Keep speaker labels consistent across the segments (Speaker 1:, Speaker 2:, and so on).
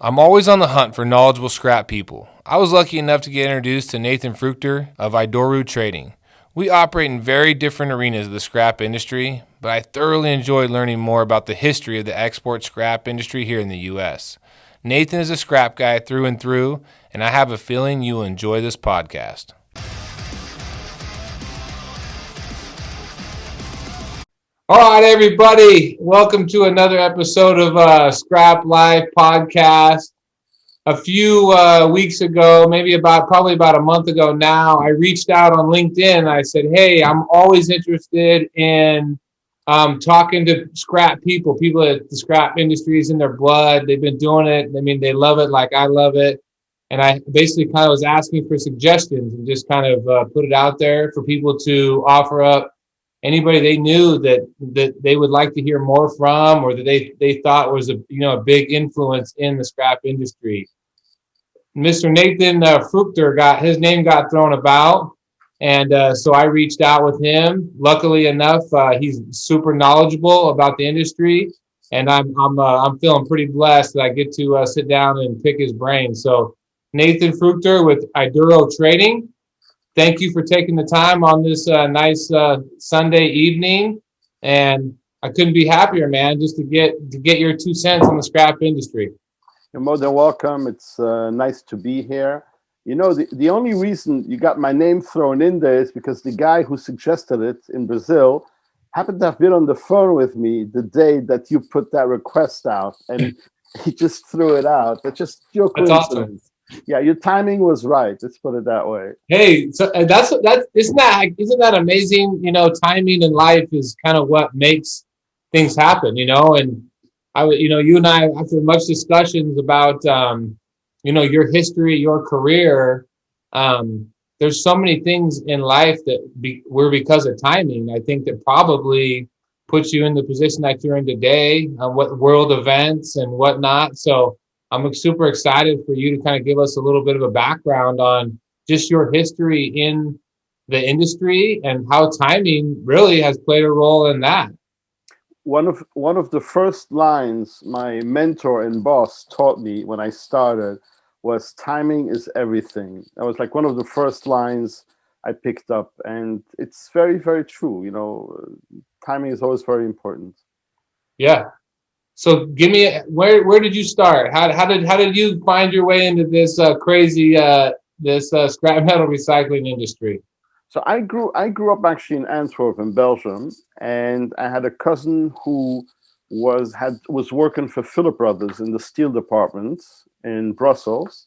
Speaker 1: I'm always on the hunt for knowledgeable scrap people. I was lucky enough to get introduced to Nathan Fruchter of IDORU Trading. We operate in very different arenas of the scrap industry, but I thoroughly enjoyed learning more about the history of the export scrap industry here in the U.S. Nathan is a scrap guy through and through, and I have a feeling you will enjoy this podcast. All right, everybody, welcome to another episode of Scrap Life Podcast. A few weeks ago, probably about a month ago now, I reached out on LinkedIn. I said, hey, I'm always interested in talking to scrap people that the scrap industry is in their blood. They've been doing it. I mean, they love it like I love it. And I basically kind of was asking for suggestions and just kind of put it out there for people to offer up anybody they knew that they would like to hear more from, or that they thought was a big influence in the scrap industry. Mr. Nathan Fruchter his name got thrown about, and so I reached out with him. Luckily enough, he's super knowledgeable about the industry, and I'm feeling pretty blessed that I get to sit down and pick his brain. So, Nathan Fruchter with IDORU Trading, thank you for taking the time on this nice Sunday evening, and I couldn't be happier, man, just to get your 2 cents on the scrap industry.
Speaker 2: You're more than welcome. It's nice to be here. You know, the only reason you got my name thrown in there is because the guy who suggested it in Brazil happened to have been on the phone with me the day that you put that request out, and he just threw it out. That's just pure coincidence. Awesome. Yeah, your timing was right. Let's put it that way.
Speaker 1: Hey, so that's isn't that amazing? You know, timing in life is kind of what makes things happen. You know, and you and I, after much discussions about your history, your career, there's so many things in life that were because of timing. I think that probably puts you in the position that you're in today, what world events and whatnot. So I'm super excited for you to kind of give us a little bit of a background on just your history in the industry and how timing really has played a role in that.
Speaker 2: One of the first lines my mentor and boss taught me when I started was timing is everything. That was like one of the first lines I picked up, and it's very, very true. You know, timing is always very important.
Speaker 1: Yeah. So give me where did you start? How did you find your way into this crazy scrap metal recycling industry?
Speaker 2: So I grew up actually in Antwerp in Belgium, and I had a cousin who was working for Philip Brothers in the steel department in Brussels,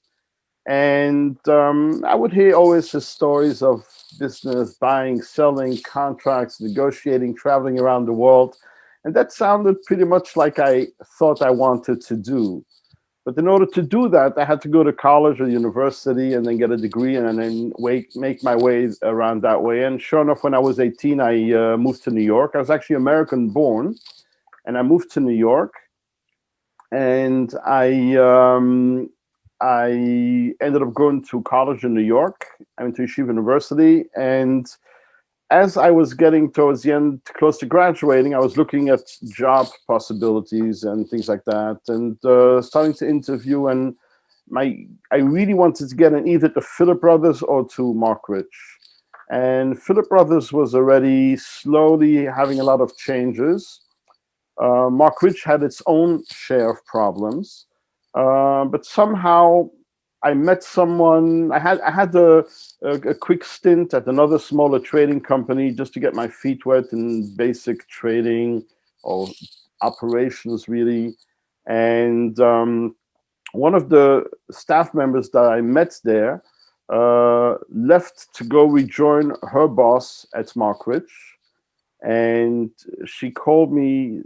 Speaker 2: and I would hear always his stories of business, buying, selling, contracts, negotiating, traveling around the world, and that sounded pretty much like I thought I wanted to do. But in order to do that, I had to go to college or university and then get a degree and then make my way around that way. And sure enough, when I was 18, I moved to New York. I was actually American born, and I moved to New York. And I ended up going to college in New York. I went to Yeshiva University, and as I was getting towards the end, close to graduating, I was looking at job possibilities and things like that, and starting to interview. And I really wanted to get in either to Philip Brothers or to Mark Rich. And Philip Brothers was already slowly having a lot of changes. Mark Rich had its own share of problems, but somehow I met someone. I had a quick stint at another smaller trading company just to get my feet wet in basic trading or operations, really. And one of the staff members that I met there left to go rejoin her boss at Mark Rich, and she called me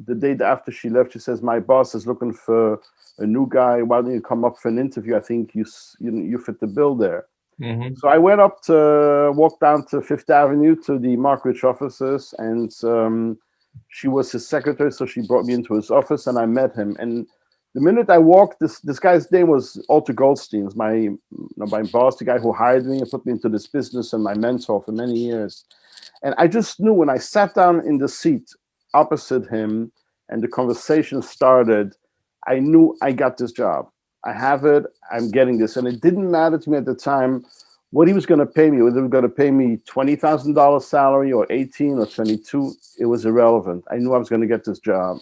Speaker 2: the day after she left. She says, my boss is looking for a new guy. Why don't you come up for an interview? I think you fit the bill there. Mm-hmm. So I went up to walk down to Fifth Avenue to the Mark Rich offices, and she was his secretary. So she brought me into his office, and I met him. And the minute I walked, this guy's name was Alter Goldstein, my boss, the guy who hired me and put me into this business, and my mentor for many years. And I just knew when I sat down in the seat opposite him and the conversation started, I knew I got this job. I have it. I'm getting this. And it didn't matter to me at the time what he was going to pay me. Whether he was going to pay me $20,000 salary or 18 or 22, it was irrelevant. I knew I was going to get this job.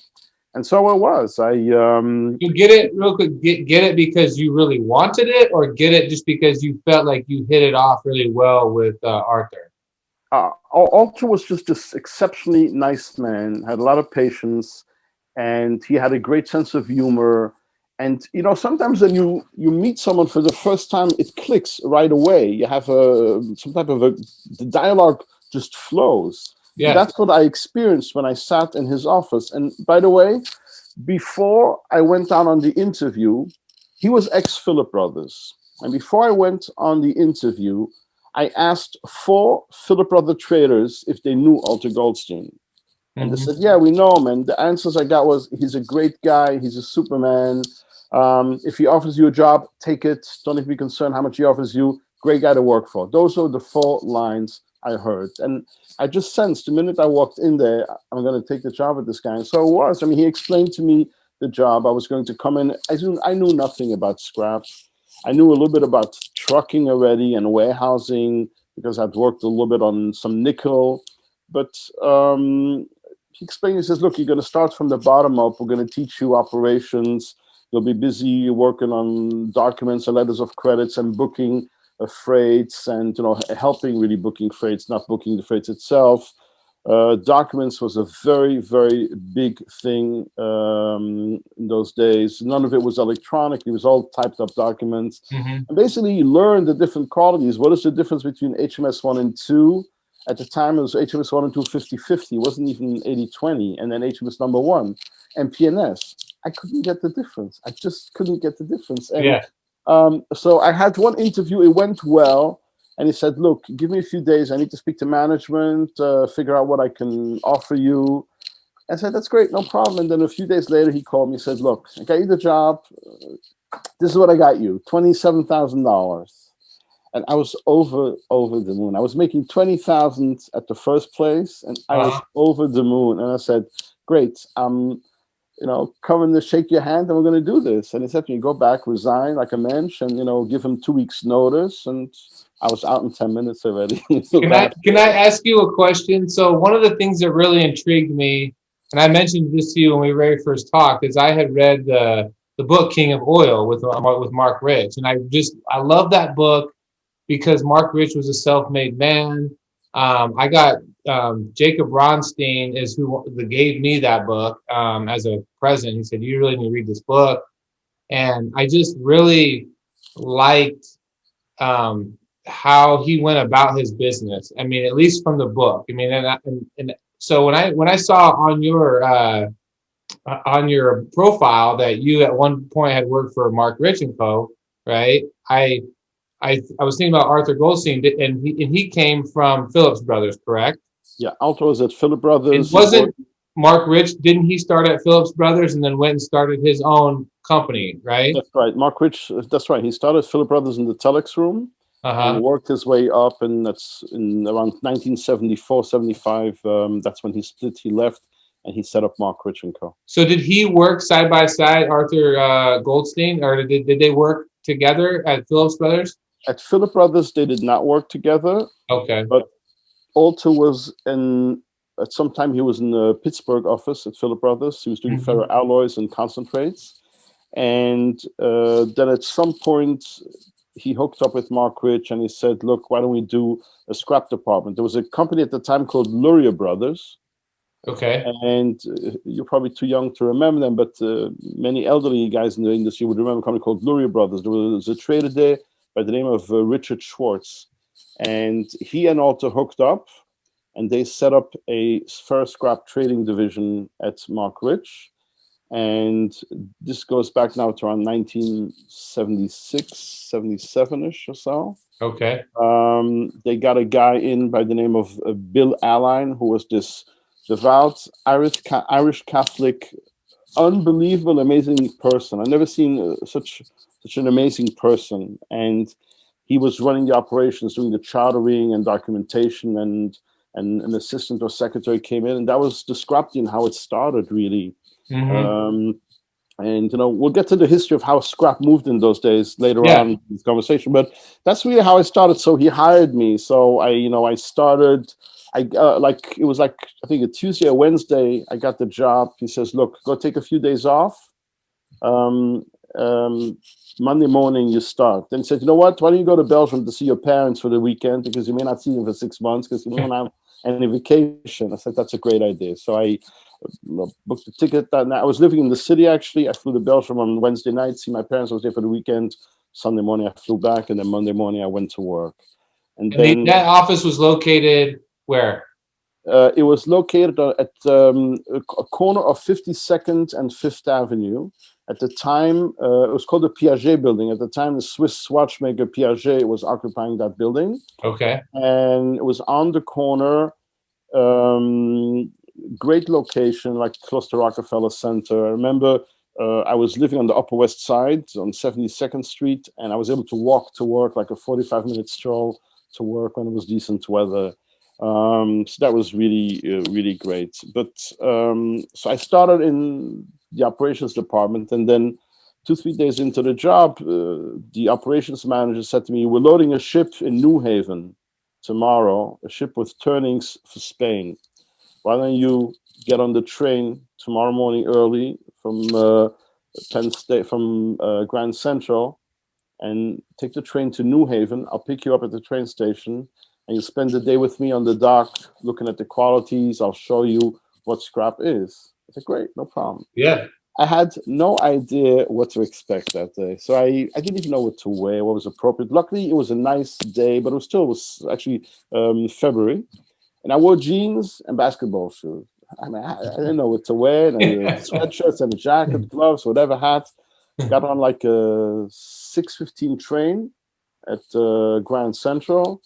Speaker 2: And so it was.
Speaker 1: You get it real quick. Get it because you really wanted it, or get it just because you felt like you hit it off really well with Arthur?
Speaker 2: Alter was just this exceptionally nice man, had a lot of patience, and he had a great sense of humor. And sometimes when you meet someone for the first time, it clicks right away. You have some type of the dialogue just flows.
Speaker 1: Yeah.
Speaker 2: And that's what I experienced when I sat in his office. And by the way, before I went down on the interview, he was ex-Philip Brothers. And before I went on the interview, I asked 4 Philip Brother traders if they knew Alter Goldstein. And they said, yeah, we know him. And the answers I got was, he's a great guy. He's a Superman. If he offers you a job, take it. Don't even be concerned how much he offers you. Great guy to work for. Those are the 4 lines I heard. And I just sensed the minute I walked in there, I'm going to take the job with this guy. And so it was. I mean, he explained to me the job. I was going to come in. I knew nothing about scrap. I knew a little bit about trucking already and warehousing because I'd worked a little bit on some nickel. But he explained, he says, look, you're going to start from the bottom up. We're going to teach you operations. You'll be busy working on documents and letters of credits and booking freights and, helping really booking freights, not booking the freights itself. Documents was a very, very big thing in those days. None of it was electronic. It was all typed up documents. And basically, you learn the different qualities. What is the difference between HMS 1 and 2? At the time, it was HMS 1 and 2 50-50. It wasn't even 80-20. And then HMS number 1 and PNS. I couldn't get the difference. I just couldn't get the difference. And so I had one interview. It went well. And he said, look, give me a few days. I need to speak to management, figure out what I can offer you. I said, that's great, no problem. And then a few days later, he called me and said, look, I got you the job. This is what I got you, $27,000. And I was over the moon. I was making $20,000 at the first place, and I was over the moon. And I said, great, come and shake your hand, and we're going to do this. And he said to me, go back, resign like a mensch, and, give him 2 weeks notice. And I was out in 10 minutes already.
Speaker 1: Can I ask you a question? So one of the things that really intrigued me, and I mentioned this to you when we very first talked, is I had read the book King of Oil with Mark Rich. And I love that book because Mark Rich was a self-made man. I got Jacob Ronstein is who gave me that book as a present. He said, you really need to read this book. And I just really liked how he went about his business. I mean, at least from the book. I mean, and so when I saw on your profile that you at one point had worked for Mark Rich and Co., right? I was thinking about Arthur Goldstein, and he came from Phillips Brothers, correct?
Speaker 2: Yeah, Alter was at Phillips Brothers.
Speaker 1: It wasn't Mark Rich? Didn't he start at Phillips Brothers and then went and started his own company, right?
Speaker 2: That's right, Mark Rich. That's right. He started Phillips Brothers in the telex room. And worked his way up, and that's in around 1974, 75. That's when he split, he left, and he set up Mark Rich & Co.
Speaker 1: So did he work side by side, Arthur Goldstein, or did they work together at Phillips Brothers?
Speaker 2: At Phillips Brothers, they did not work together.
Speaker 1: Okay.
Speaker 2: But Alter was at some time he was in the Pittsburgh office at Phillips Brothers. He was doing ferroalloys and concentrates. And then at some point, he hooked up with Mark Rich and he said, look, why don't we do a scrap department? There was a company at the time called Luria Brothers.
Speaker 1: Okay.
Speaker 2: And you're probably too young to remember them, but many elderly guys in the industry would remember a company called Luria Brothers. There was a trader there by the name of Richard Schwartz. And he and Alter hooked up, and they set up a ferrous scrap trading division at Mark Rich. And this goes back now to around 1976, 77-ish or so.
Speaker 1: Okay.
Speaker 2: They got a guy in by the name of Bill Alline, who was this devout Irish Catholic, unbelievable, amazing person. I've never seen such an amazing person. And he was running the operations, doing the chartering and documentation, and an assistant or secretary came in. And that was the scrap deal, how it started, really. And we'll get to the history of how scrap moved in those days later
Speaker 1: Yeah.
Speaker 2: on in this conversation. But that's really how I started. So he hired me. So I started. Like it was like I think a Tuesday or Wednesday. I got the job. He says, "Look, go take a few days off. Um, Monday morning you start." Then he said, "You know what? Why don't you go to Belgium to see your parents for the weekend because you may not see them for 6 months because you don't have any vacation." I said, "That's a great idea." So I booked the ticket that night. I was living in the city actually. I flew to Belgium on Wednesday night, see my parents. I was there for the weekend. Sunday morning I flew back, and then Monday morning I went to work. And
Speaker 1: And
Speaker 2: then
Speaker 1: that office was located where?
Speaker 2: it was located at a corner of 52nd and Fifth Avenue. At the time, it was called the Piaget building. At the time, the Swiss watchmaker Piaget was occupying that building.
Speaker 1: Okay.
Speaker 2: And it was on the corner. Um, Great location, like close to Rockefeller Center. I remember I was living on the Upper West Side on 72nd Street, and I was able to walk to work, like a 45-minute stroll to work when it was decent weather. So that was really great. But so I started in the operations department, and then 2-3 days into the job, the operations manager said to me, "We're loading a ship in New Haven tomorrow, a ship with turnings for Spain. Why don't you get on the train tomorrow morning early from Penn State, from Grand Central, and take the train to New Haven. I'll pick you up at the train station, and you spend the day with me on the dock, looking at the qualities. I'll show you what scrap is." I said, "Great, no problem."
Speaker 1: Yeah.
Speaker 2: I had no idea what to expect that day. So I didn't even know what to wear, what was appropriate. Luckily, it was a nice day, but it was actually February. And I wore jeans and basketball shoes. I mean, I didn't know what to wear, and sweatshirts and a jacket, gloves, whatever, hat. Got on like a 6:15 train at Grand Central.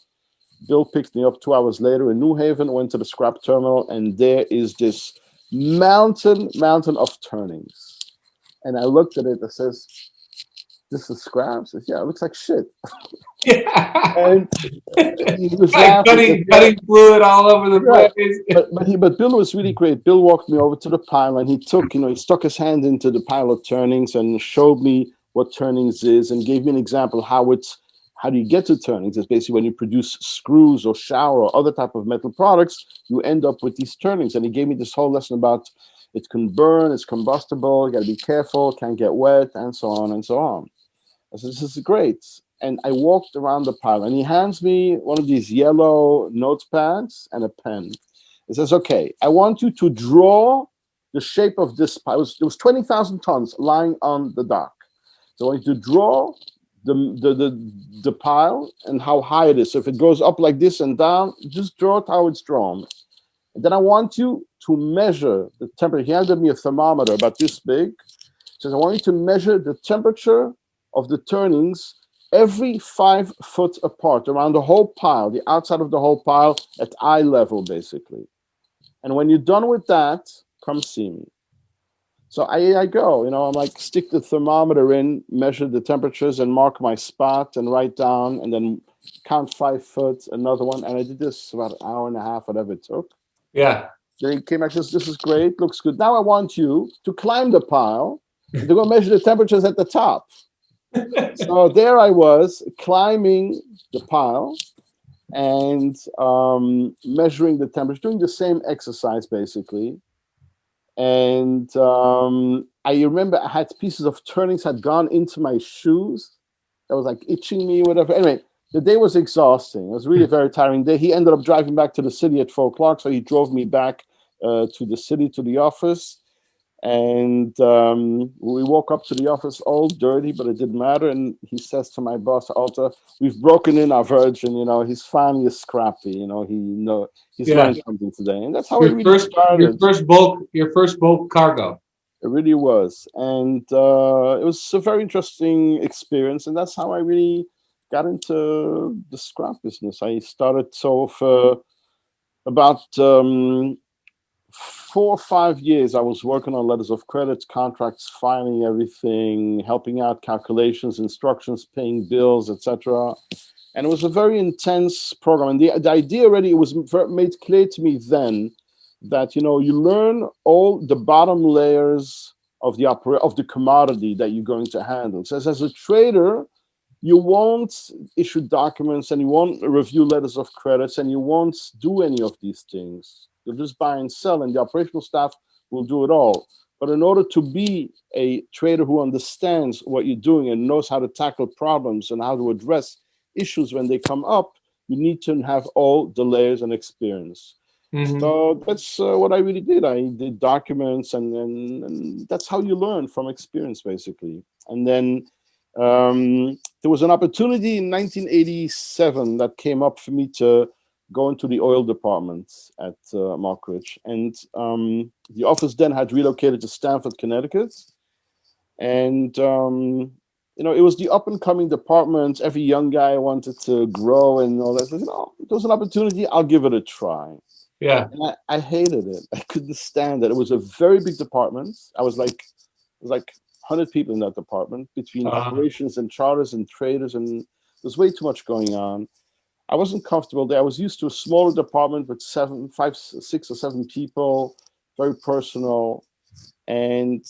Speaker 2: Bill picked me up 2 hours later in New Haven, went to the scrap terminal, and there is this mountain of turnings. And I looked at it, I says, "This is scrap?" I says, "Yeah, it looks like shit." And he was
Speaker 1: Like
Speaker 2: laughing.
Speaker 1: cutting fluid all over the
Speaker 2: Right.
Speaker 1: place.
Speaker 2: But Bill was really great. Bill walked me over to the pile, and he stuck his hand into the pile of turnings and showed me what turnings is and gave me an example how do you get to turnings. It's basically when you produce screws or shower or other type of metal products, you end up with these turnings. And he gave me this whole lesson about it can burn, it's combustible, you got to be careful, can't get wet, and so on and so on. I said, "This is great." And I walked around the pile, and he hands me one of these yellow notepads and a pen. He says, "Okay, I want you to draw the shape of this pile." There was 20,000 tons lying on the dock. So I want you to draw the pile and how high it is. So if it goes up like this and down, just draw it how it's drawn. And then I want you to measure the temperature. He handed me a thermometer about this big. He says, "I want you to measure the temperature of the turnings every 5 foot apart around the whole pile, the outside of the whole pile at eye level, basically. And when you're done with that, come see me." So I go, I'm like, stick the thermometer in, measure the temperatures, and mark my spot and write down, and then count 5 foot, another one. And I did this about an hour and a half, whatever it took.
Speaker 1: Yeah.
Speaker 2: Then he came back and says, "This is great, looks good. Now I want you to climb the pile. They're going to measure the temperatures at the top." So there I was climbing the pile and measuring the temperature, doing the same exercise basically. And I remember I had pieces of turnings had gone into my shoes. That was like itching me, whatever. Anyway, the day was exhausting. It was really a very tiring day. He ended up driving back to the city at 4 o'clock, so he drove me back to the city, to the office. And we woke up to the office all dirty, but it didn't matter. And he says to my boss, "Alta, we've broken in our virgin. His family is scrappy. He's
Speaker 1: Yeah.
Speaker 2: learned something today." And that's how it really started.
Speaker 1: Your first bulk cargo.
Speaker 2: It really was. And it was a very interesting experience. And that's how I really got into the scrap business. I started for about 4 or 5 years. I was working on letters of credit, contracts, filing everything, helping out calculations, instructions, paying bills, etc. And it was a very intense program. And the idea already, it was made clear to me then that, you learn all the bottom layers of the commodity that you're going to handle. So as a trader, you won't issue documents and you won't review letters of credits and you won't do any of these things. You'll just buy and sell, and the operational staff will do it all. But in order to be a trader who understands what you're doing and knows how to tackle problems and how to address issues when they come up, you need to have all the layers and experience.
Speaker 1: Mm-hmm.
Speaker 2: So that's what I really did. I did documents, and that's how you learn from experience, basically. And then there was an opportunity in 1987 that came up for me to go into the oil department at Mockridge. And the office then had relocated to Stamford, Connecticut. And, it was the up and coming department. Every young guy wanted to grow and all that. So, if there was an opportunity, I'll give it a try.
Speaker 1: Yeah.
Speaker 2: And I hated it. I couldn't stand it. It was a very big department. It was like 100 people in that department between operations and charters and traders, and there's way too much going on. I wasn't comfortable there. I was used to a smaller department with 6 or 7 people, very personal. And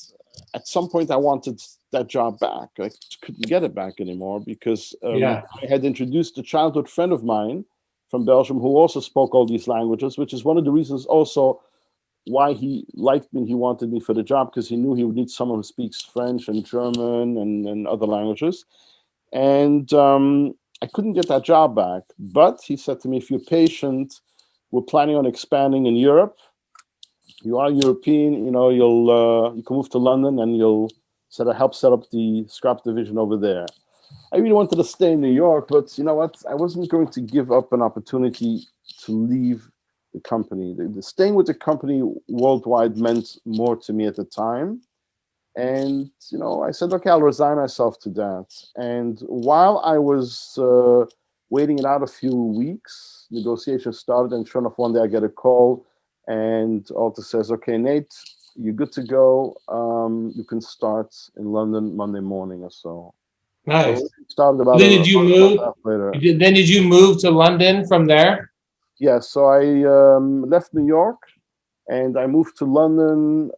Speaker 2: at some point, I wanted that job back. I couldn't get it back anymore because I had introduced a childhood friend of mine from Belgium who also spoke all these languages, which is one of the reasons also why he liked me. He wanted me for the job because he knew he would need someone who speaks French and German and other languages. And I couldn't get that job back. But he said to me, if you're patient, we're planning on expanding in Europe. You are European, you can move to London and you'll help set up the scrap division over there. I really wanted to stay in New York, but you know what? I wasn't going to give up an opportunity to leave the company. The staying with the company worldwide meant more to me at the time. And, I said, okay, I'll resign myself to that. And while I was waiting it out a few weeks, negotiations started, and sure enough, one day I get a call, and Alta says, okay, Nate, you're good to go. You can start in London Monday morning or so.
Speaker 1: Nice.
Speaker 2: So started about
Speaker 1: then did you move?
Speaker 2: later.
Speaker 1: Then did you move to London from there?
Speaker 2: Yeah, so I left New York and I moved to London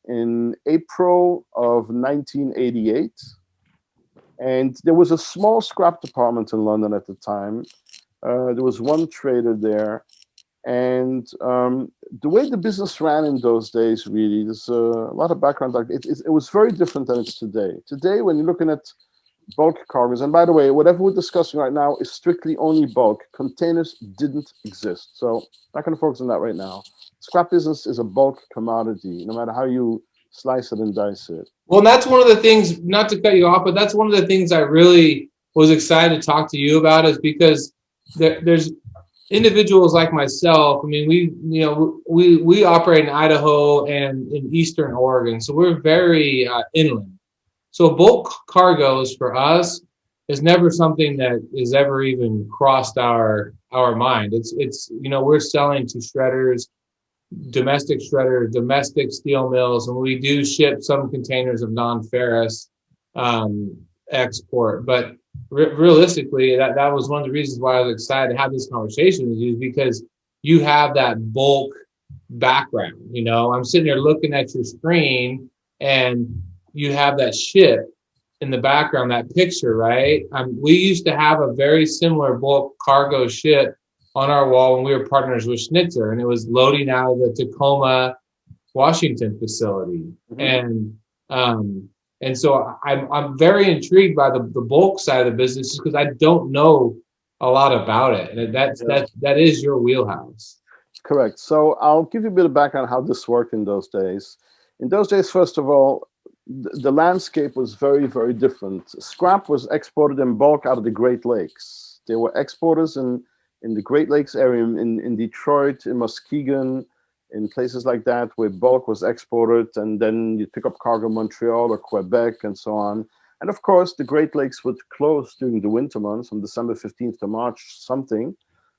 Speaker 2: in April of 1988. And there was a small scrap department in London at the time. There was one trader there. And the way the business ran in those days, really, there's a lot of background. It was very different than it's today. Today, when you're looking at bulk cargoes, and by the way, whatever we're discussing right now is strictly only bulk. Containers didn't exist. So I'm not going to focus on that right now. Scrap business is a bulk commodity, no matter how you slice it and dice it.
Speaker 1: Well, that's one of the things, not to cut you off, but that's one of the things I really was excited to talk to you about, is because there's individuals like myself. I mean, we operate in Idaho and in Eastern Oregon, so we're very inland. So bulk cargoes for us is never something that is ever even crossed our mind. It's we're selling to shredders, domestic steel mills, and we do ship some containers of non-ferrous export. But realistically, that was one of the reasons why I was excited to have this conversation with you, because you have that bulk background. I'm sitting there looking at your screen, and you have that ship in the background, that picture, right? We used to have a very similar bulk cargo ship on our wall when we were partners with Schnitzer, and it was loading out of the Tacoma, Washington facility. Mm-hmm. And so I'm very intrigued by the bulk side of the business, because I don't know a lot about it, and that is your wheelhouse.
Speaker 2: Correct. So I'll give you a bit of background on how this worked in those days. In those days, first of all, the landscape was very, very different. Scrap was exported in bulk out of the Great Lakes. There were exporters in the Great Lakes area, in Detroit, in Muskegon, in places like that, where bulk was exported, and then you pick up cargo in Montreal or Quebec and so on. And of course, the Great Lakes would close during the winter months, from December 15th to March something.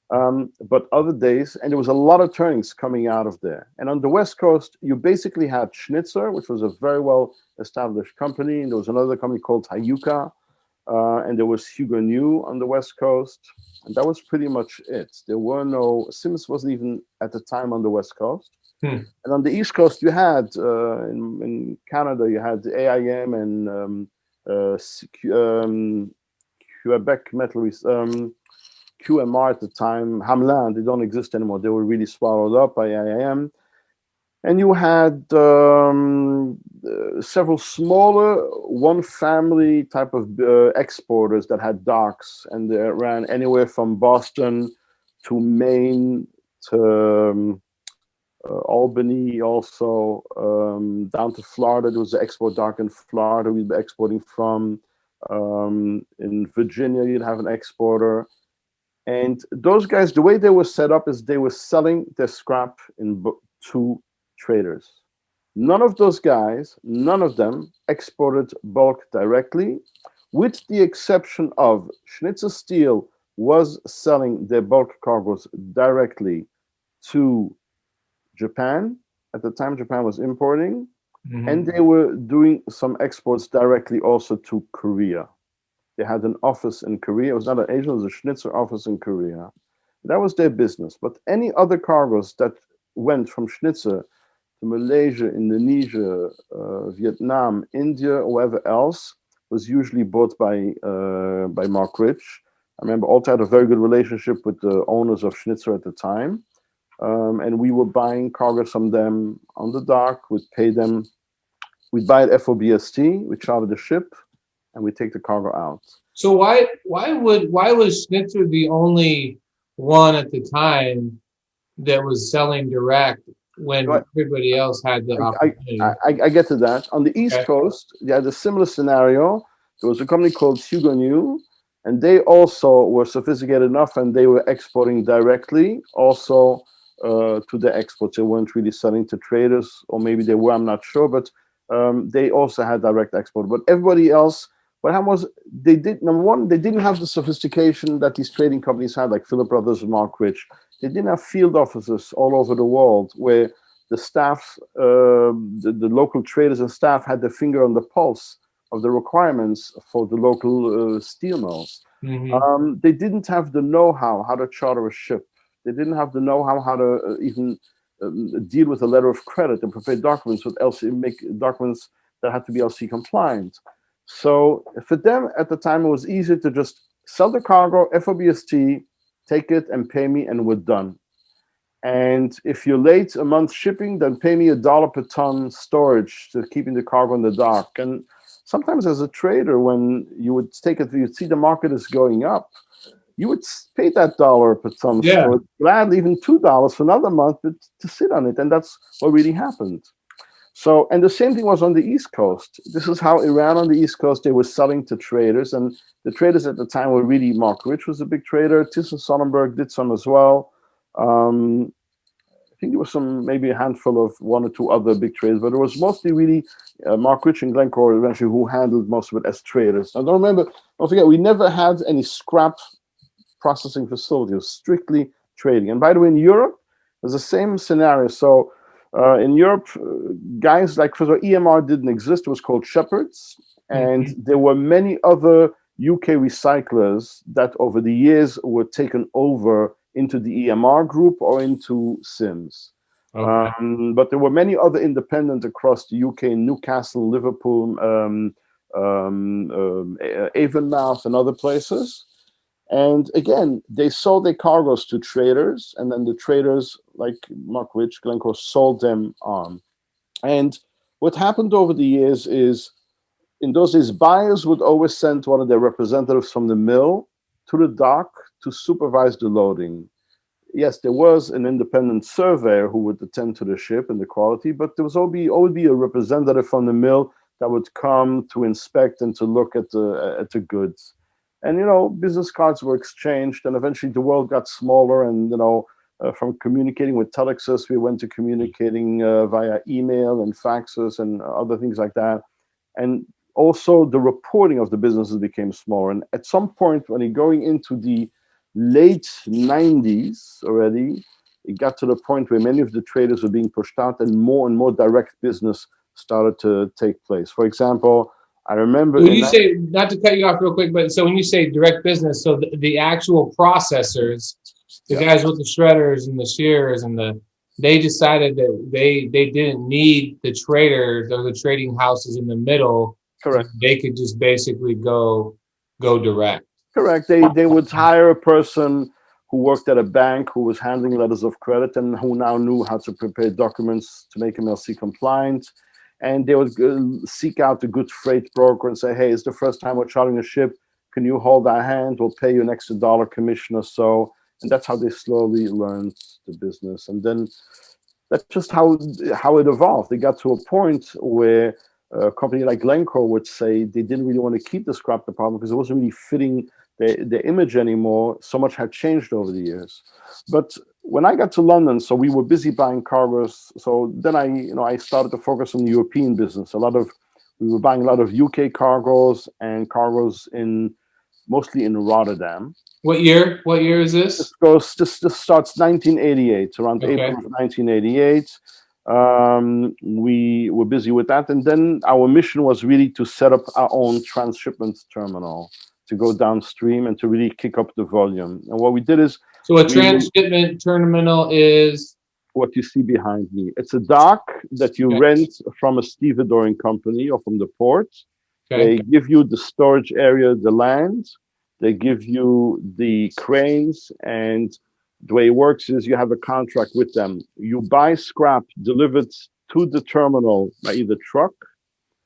Speaker 2: But other days, and there was a lot of turnings coming out of there. And on the West Coast, you basically had Schnitzer, which was a very well-established company, and there was another company called Hayuka, and there was Hugo New on the West Coast, and that was pretty much it. There were no, Sims wasn't even at the time on the West Coast.
Speaker 1: Hmm.
Speaker 2: And on the East Coast, you had in Canada, you had AIM and Quebec Metal QMR at the time. Hamelin, they don't exist anymore. They were really swallowed up by AIM. And you had several smaller one family type of exporters that had docks, and they ran anywhere from Boston to Maine to Albany, also down to Florida. There was an export dock in Florida we'd be exporting from. In Virginia, you'd have an exporter. And those guys, the way they were set up is they were selling their scrap to traders. None of those guys, none of them exported bulk directly, with the exception of Schnitzer Steel was selling their bulk cargoes directly to Japan. At the time, Japan was importing, and they were doing some exports directly also to Korea. They had an office in Korea. It was not an Asian, it was a Schnitzer office in Korea. That was their business. But any other cargoes that went from Schnitzer to Malaysia, Indonesia, Vietnam, India, or wherever else, was usually bought by Mark Rich. I remember Alta had a very good relationship with the owners of Schnitzer at the time. And we were buying cargoes from them on the dock. We'd pay them. We'd buy at FOBST. We'd charter the ship, and we take the cargo out.
Speaker 1: So why was Schnitzer the only one at the time that was selling direct when everybody else had the opportunity?
Speaker 2: I get to that. On the East Coast, they had a similar scenario. There was a company called Hugo New, and they also were sophisticated enough, and they were exporting directly also to the exports. They weren't really selling to traders, or maybe they were, I'm not sure, but they also had direct export. But everybody else, what happened was they didn't have the sophistication that these trading companies had, like Philip Brothers and Mark Rich. They didn't have field offices all over the world where the staff, the local traders and staff had their finger on the pulse of the requirements for the local steel mills. They didn't have the know-how how to charter a ship. They didn't have the know-how how to even deal with a letter of credit and prepare documents with LC, make documents that had to be LC compliant. So for them at the time, it was easier to just sell the cargo, FOBST, take it and pay me, and we're done. And if you're late a month shipping, then pay me $1 per ton storage to keeping the cargo on the dock. And sometimes as a trader, when you would take it, you'd see the market is going up, you would pay that $1 per ton storage, gladly even $2 for another month to sit on it. And that's what really happened. So, and the same thing was on the East Coast. This is how Iran on the East Coast, they were selling to traders. And the traders at the time were really, Mark Rich was a big trader. Thyssen-Sonnenberg did some as well. I think there was maybe a handful of one or two other big traders, but it was mostly really Mark Rich and Glencore eventually who handled most of it as traders. Now, don't forget, we never had any scrap processing facility. It was strictly trading. And by the way, in Europe, it was the same scenario. So in Europe, guys like, first of all, EMR didn't exist. It was called Shepherds. And there were many other UK recyclers that over the years were taken over into the EMR group or into Sims. But there were many other independents across the UK, Newcastle, Liverpool, Avonmouth, and other places. And again, they sold their cargoes to traders, and then the traders, like Mark Rich, Glencore, sold them on. And what happened over the years is, in those days, buyers would always send one of their representatives from the mill to the dock to supervise the loading. Yes, there was an independent surveyor who would attend to the ship and the quality, but there was always be a representative from the mill that would come to inspect and to look at the goods. And, business cards were exchanged, and eventually the world got smaller, and, from communicating with telexes, we went to communicating via email and faxes and other things like that. And also the reporting of the businesses became smaller. And at some point, when you're going into the late 90s already, it got to the point where many of the traders were being pushed out and more direct business started to take place. For example, I remember...
Speaker 1: When you say, not to cut you off real quick, but so when you say direct business, so the actual processors, the guys with the shredders and the shears and they decided that they didn't need the traders or the trading houses in the middle.
Speaker 2: Correct.
Speaker 1: They could just basically go direct.
Speaker 2: Correct. They would hire a person who worked at a bank who was handling letters of credit and who now knew how to prepare documents to make MLC compliant. And they would seek out a good freight broker and say, hey, it's the first time we're chartering a ship. Can you hold our hand? We'll pay you an extra dollar commission or so. And that's how they slowly learned the business. And then that's just how it evolved. They got to a point where a company like Glencore would say they didn't really want to keep the scrap department because it wasn't really fitting their image anymore. So much had changed over the years. But when I got to London, so we were busy buying cargoes. So then I started to focus on the European business. We were buying a lot of UK cargoes and cargoes mostly in Rotterdam.
Speaker 1: What year? What year is this?
Speaker 2: This starts 1988, around April of 1988. We were busy with that, and then our mission was really to set up our own transshipment terminal to go downstream and to really kick up the volume. And what we did is,
Speaker 1: so a transshipment terminal is
Speaker 2: what you see behind me. It's a dock that you rent from a stevedoring company or from the port. They give you the storage area, the land. They give you the cranes, and the way it works is you have a contract with them. You buy scrap delivered to the terminal by either truck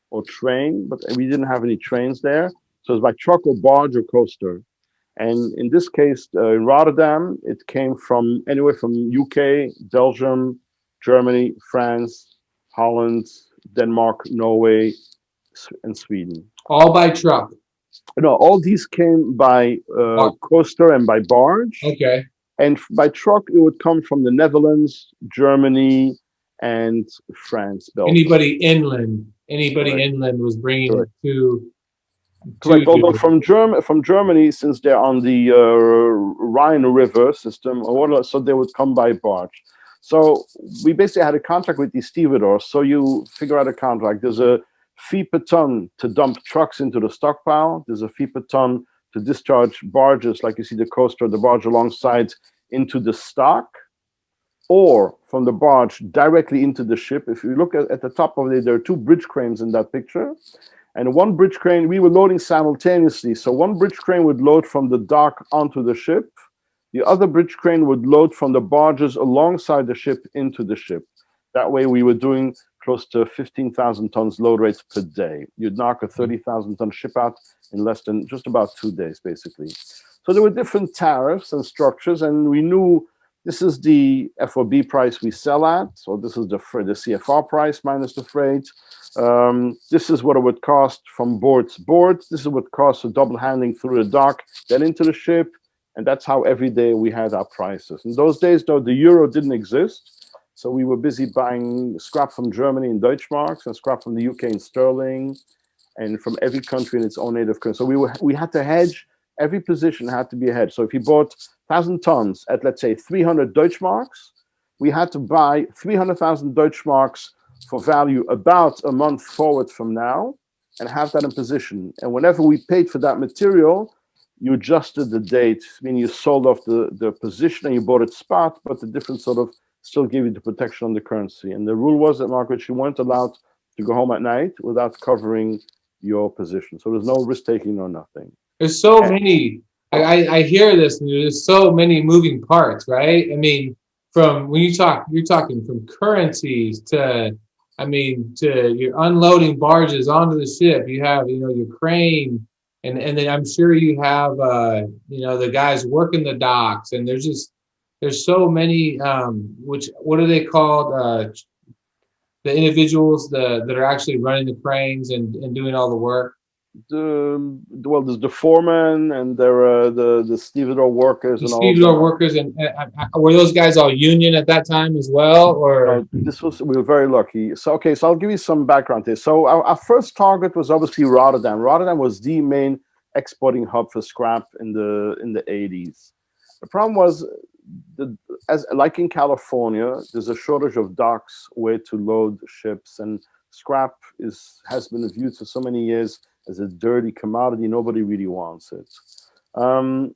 Speaker 2: or train, but we didn't have any trains there. So it's by truck or barge or coaster. And in this case, in Rotterdam, it came from anywhere from UK, Belgium, Germany, France, Holland, Denmark, Norway, and Sweden.
Speaker 1: All by truck?
Speaker 2: No, all these came by coaster and by barge.
Speaker 1: Okay.
Speaker 2: And by truck, it would come from the Netherlands, Germany, and France. Belgium.
Speaker 1: Anybody inland was bringing it to.
Speaker 2: Correct. Although from Germany, since they're on the Rhine River system, so they would come by barge. So we basically had a contract with these stevedores. So you figure out a contract. There's a fee per ton to dump trucks into the stockpile. There's a fee per ton to discharge barges, like you see the coaster, the barge alongside, into the stock, or from the barge directly into the ship. If you look at the top of it, there are two bridge cranes in that picture. And one bridge crane, we were loading simultaneously. So one bridge crane would load from the dock onto the ship. The other bridge crane would load from the barges alongside the ship into the ship. That way we were doing close to 15,000 tons load rates per day. You'd knock a 30,000 ton ship out in less than just about 2 days, basically. So there were different tariffs and structures, and we knew this is the FOB price we sell at. So this is the CFR price minus the freight. This is what it would cost from board to board. This is what it costs for double handling through the dock, then into the ship. And that's how every day we had our prices. In those days, though, the euro didn't exist. So we were busy buying scrap from Germany in Deutschmarks and scrap from the UK in sterling, and from every country in its own native currency. So we had to hedge. Every position had to be a hedge. So if you bought 1,000 tons at, let's say, 300 Deutschmarks, we had to buy 300,000 Deutschmarks for value about a month forward from now and have that in position. And whenever we paid for that material, you adjusted the date, meaning you sold off the position and you bought it spot, but the difference sort of still gave you the protection on the currency. And the rule was that, Margaret, you weren't allowed to go home at night without covering your position. So there's no risk taking or nothing.
Speaker 1: There's so many. I hear this, and there's so many moving parts, right? I mean, from when you're talking from currencies to, to you're unloading barges onto the ship. You have, your crane, and then I'm sure you have, the guys working the docks, and there's so many. What are they called? The individuals that are actually running the cranes and doing all the work.
Speaker 2: There's the foreman, and there are the stevedore workers.
Speaker 1: And were those guys all union at that time as well, or?
Speaker 2: We were very lucky. So I'll give you some background here. So our first target was obviously Rotterdam. Rotterdam was the main exporting hub for scrap in the 80s. The problem was, like in California, there's a shortage of docks where to load ships, and scrap has been viewed for so many years as a dirty commodity. Nobody really wants it. But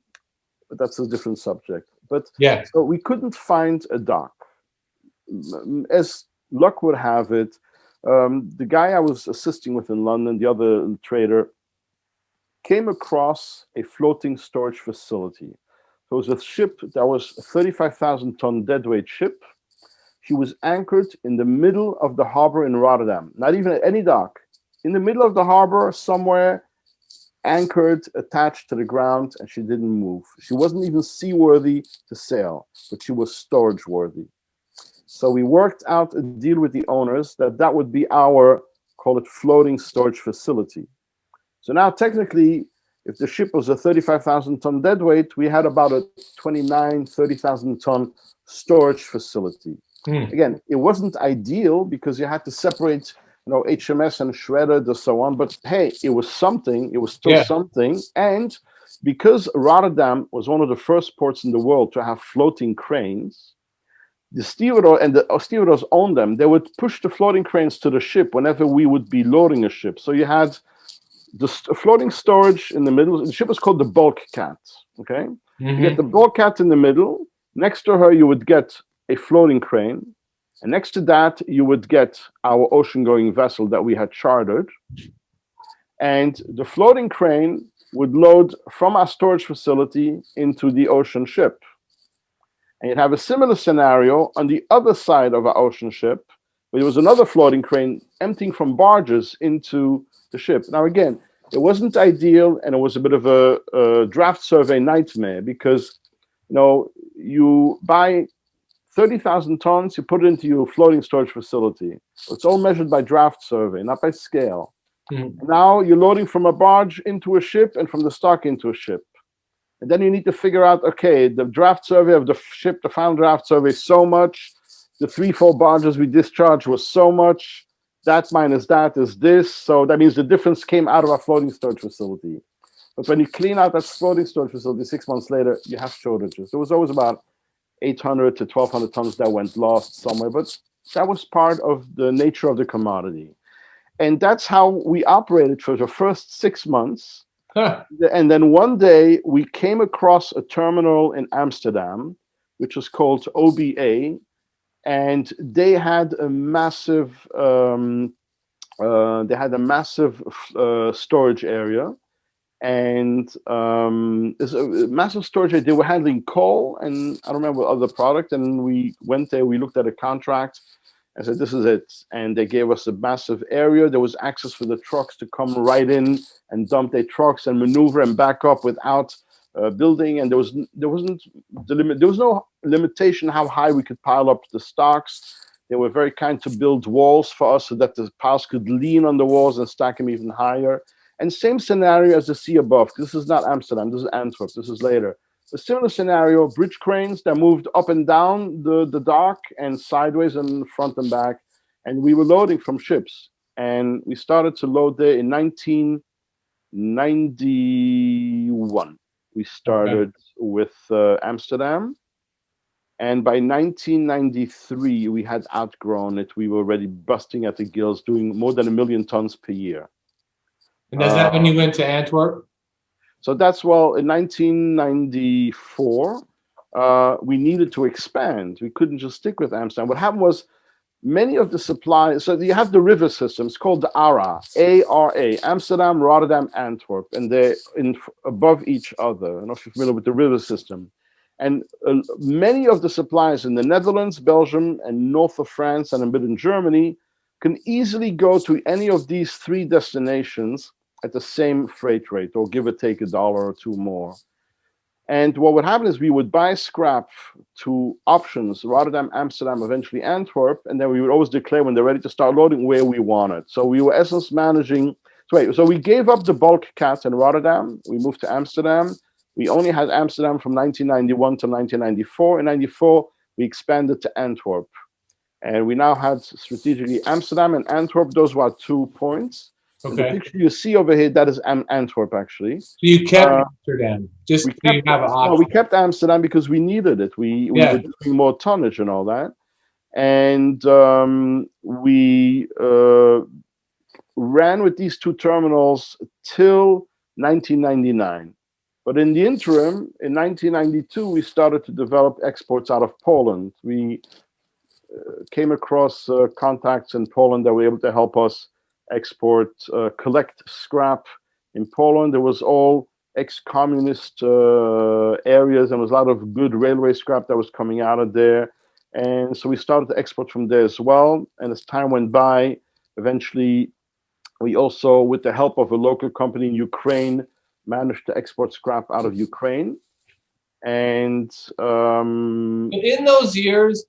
Speaker 2: that's a different subject. But
Speaker 1: yeah,
Speaker 2: so we couldn't find a dock. as luck would have it, the guy I was assisting with in London, the other trader, came across a floating storage facility. So it was a ship that was a 35,000 ton deadweight ship. She was anchored in the middle of the harbor in Rotterdam, not even at any dock, in the middle of the harbor somewhere, anchored, attached to the ground, and she didn't move. She wasn't even seaworthy to sail, but she was storage worthy. So we worked out a deal with the owners that that would be our, call it, floating storage facility. So now technically, if the ship was a 35,000 ton deadweight, we had about a 29, 30,000 ton storage facility. Again, it wasn't ideal because you had to separate, HMS and shredded and so on. But hey, it was something. It was still something. And because Rotterdam was one of the first ports in the world to have floating cranes, the stevedore and the stevedores owned them. They would push the floating cranes to the ship whenever we would be loading a ship. So you had the floating storage in the middle. The ship was called the bulk cat. Okay, you get the bulk cat in the middle. Next to her, you would get a floating crane, and next to that, you would get our ocean-going vessel that we had chartered. And the floating crane would load from our storage facility into the ocean ship. And you'd have a similar scenario on the other side of our ocean ship, where there was another floating crane emptying from barges into the ship. Now, again, it wasn't ideal, and it was a bit of a draft survey nightmare because, you buy 30,000 tons, you put it into your floating storage facility. It's all measured by draft survey, not by scale. Now you're loading from a barge into a ship and from the stock into a ship. And then you need to figure out, okay, the draft survey of the ship, the final draft survey is so much. The 3-4 barges we discharged was so much. That minus that is this. So that means the difference came out of our floating storage facility. But when you clean out that floating storage facility 6 months later, you have shortages. There was always about 800 to 1,200 tons that went lost somewhere. But that was part of the nature of the commodity. And that's how we operated for the first 6 months. And then one day we came across a terminal in Amsterdam, which was called OBA, and they had a massive storage area, and it's a massive storage area. They were handling coal, and I don't remember what other product. And we went there, we looked at a contract. I said, this is it. And they gave us a massive area. There was access for the trucks to come right in and dump their trucks and maneuver and back up without building. And there was no limitation how high we could pile up the stocks. They were very kind to build walls for us so that the piles could lean on the walls and stack them even higher. And same scenario as the sea above. This is not Amsterdam. This is Antwerp. This is later. A similar scenario, bridge cranes that moved up and down the dock and sideways and front and back. And we were loading from ships. And we started to load there in 1991. We started with Amsterdam. And by 1993, we had outgrown it. We were already busting at the gills, doing more than 1 million tons per year.
Speaker 1: And is that when you went to Antwerp?
Speaker 2: So that's, in 1994, we needed to expand. We couldn't just stick with Amsterdam. What happened was many of the suppliers, so you have the river system, it's called the ARA, A-R-A, Amsterdam, Rotterdam, Antwerp, and they're above each other. I don't know if you're familiar with the river system. And many of the suppliers in the Netherlands, Belgium, and north of France, and a bit in Germany, can easily go to any of these 3 destinations at the same freight rate, or give or take $1 or $2 more. And what would happen is we would buy scrap to options, Rotterdam, Amsterdam, eventually Antwerp, and then we would always declare when they're ready to start loading where we wanted. So we were essence managing. So we gave up the bulk cat in Rotterdam. We moved to Amsterdam. We only had Amsterdam from 1991 to 1994. In 94, we expanded to Antwerp. And we now had strategically Amsterdam and Antwerp. Those were our 2 points. Okay. The picture you see over here, that is Antwerp, actually.
Speaker 1: So you kept Amsterdam, just so you have an option.
Speaker 2: No, we kept Amsterdam because we needed it. We were doing more tonnage and all that. And we ran with these 2 terminals till 1999. But in the interim, in 1992, we started to develop exports out of Poland. We came across contacts in Poland that were able to help us export, collect scrap in Poland. There was all ex-communist areas, and there was a lot of good railway scrap that was coming out of there. And so we started to export from there as well. And as time went by, eventually we also, with the help of a local company in Ukraine, managed to export scrap out of Ukraine. And
Speaker 1: in those years,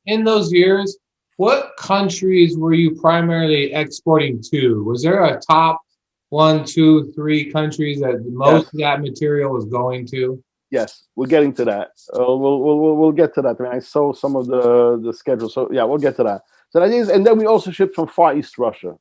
Speaker 1: what countries were you primarily exporting to? Was there a top 1, 2, 3 countries that most of that material was going to?
Speaker 2: Yes, we're getting to that. We'll get to that. I mean, I saw some of the schedule, so yeah, we'll get to that. So that is, and then we also shipped from Far East Russia.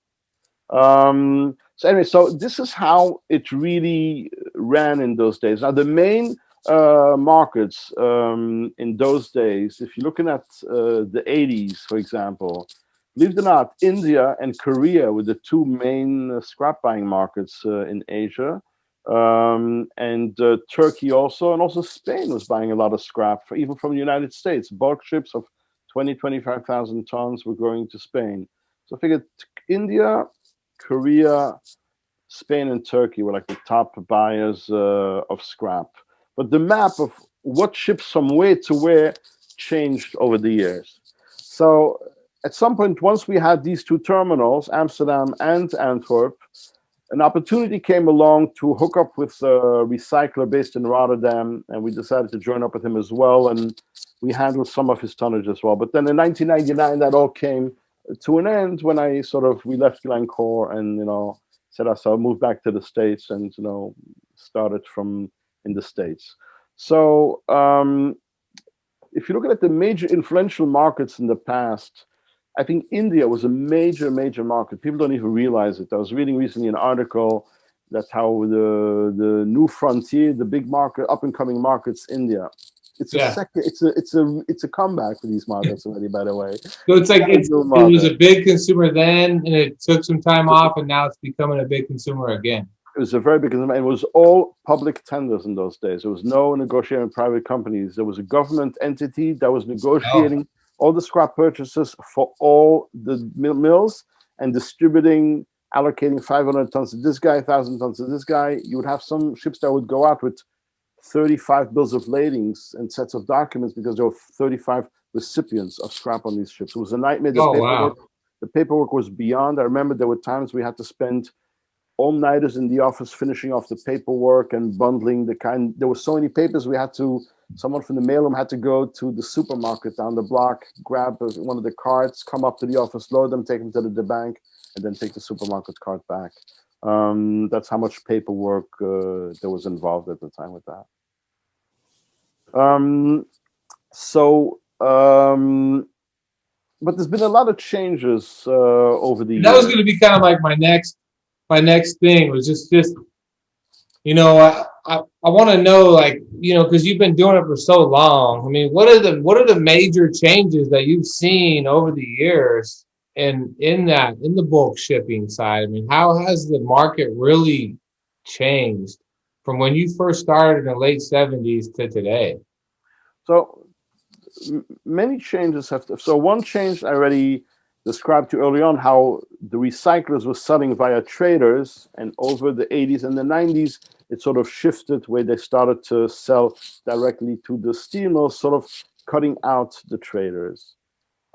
Speaker 2: So anyway, so this is how it really ran in those days. Now, the main markets in those days, if you're looking at the 80s, for example, believe it or not, India and Korea were the two main scrap buying markets in Asia. And Turkey also, and also Spain was buying a lot of scrap, even from the United States. Bulk ships of 25,000 tons were going to Spain. So I figured India, Korea, Spain, and Turkey were like the top buyers of scrap. But the map of what ships from where to where changed over the years. So at some point, once we had these two terminals, Amsterdam and Antwerp, an opportunity came along to hook up with a recycler based in Rotterdam, and we decided to join up with him as well, and we handled some of his tonnage as well. But then in 1999, that all came to an end when we left Glencore and, said I'll move back to the States and, started from in the States. So if you look at the major influential markets in the past, I think India was a major, major market. People don't even realize it. I was reading recently an article that's how the new frontier, the big market, up and coming markets, India. It's a comeback for these markets already, by the way.
Speaker 1: So it's like it was a big consumer then, and it took some time off, and now it's becoming a big consumer again.
Speaker 2: It was a very big consumer. It was all public tenders in those days. There was no negotiating with private companies. There was a government entity that was negotiating all the scrap purchases for all the mills and distributing, allocating 500 tons to this guy, 1,000 tons to this guy. You would have some ships that would go out with 35 bills of ladings and sets of documents because there were 35 recipients of scrap on these ships. It was a nightmare. The paperwork was beyond. I remember there were times we had to spend all-nighters in the office finishing off the paperwork and bundling the kind. There were so many papers someone from the mailroom had to go to the supermarket down the block, grab one of the carts, come up to the office, load them, take them to the bank, and then take the supermarket cart back. That's how much paperwork there was involved at the time with that. But there's been a lot of changes over the years.
Speaker 1: That was going to be kind of like my next thing was just I want to know, because you've been doing it for so long. I mean, what are the major changes that you've seen over the years in the bulk shipping side? I mean, how has the market really changed from when you first started in the late 70s to today?
Speaker 2: So many changes so one change I already described to you early on, how the recyclers were selling via traders, and over the 80s and the 90s, it sort of shifted where they started to sell directly to the steel mills, sort of cutting out the traders.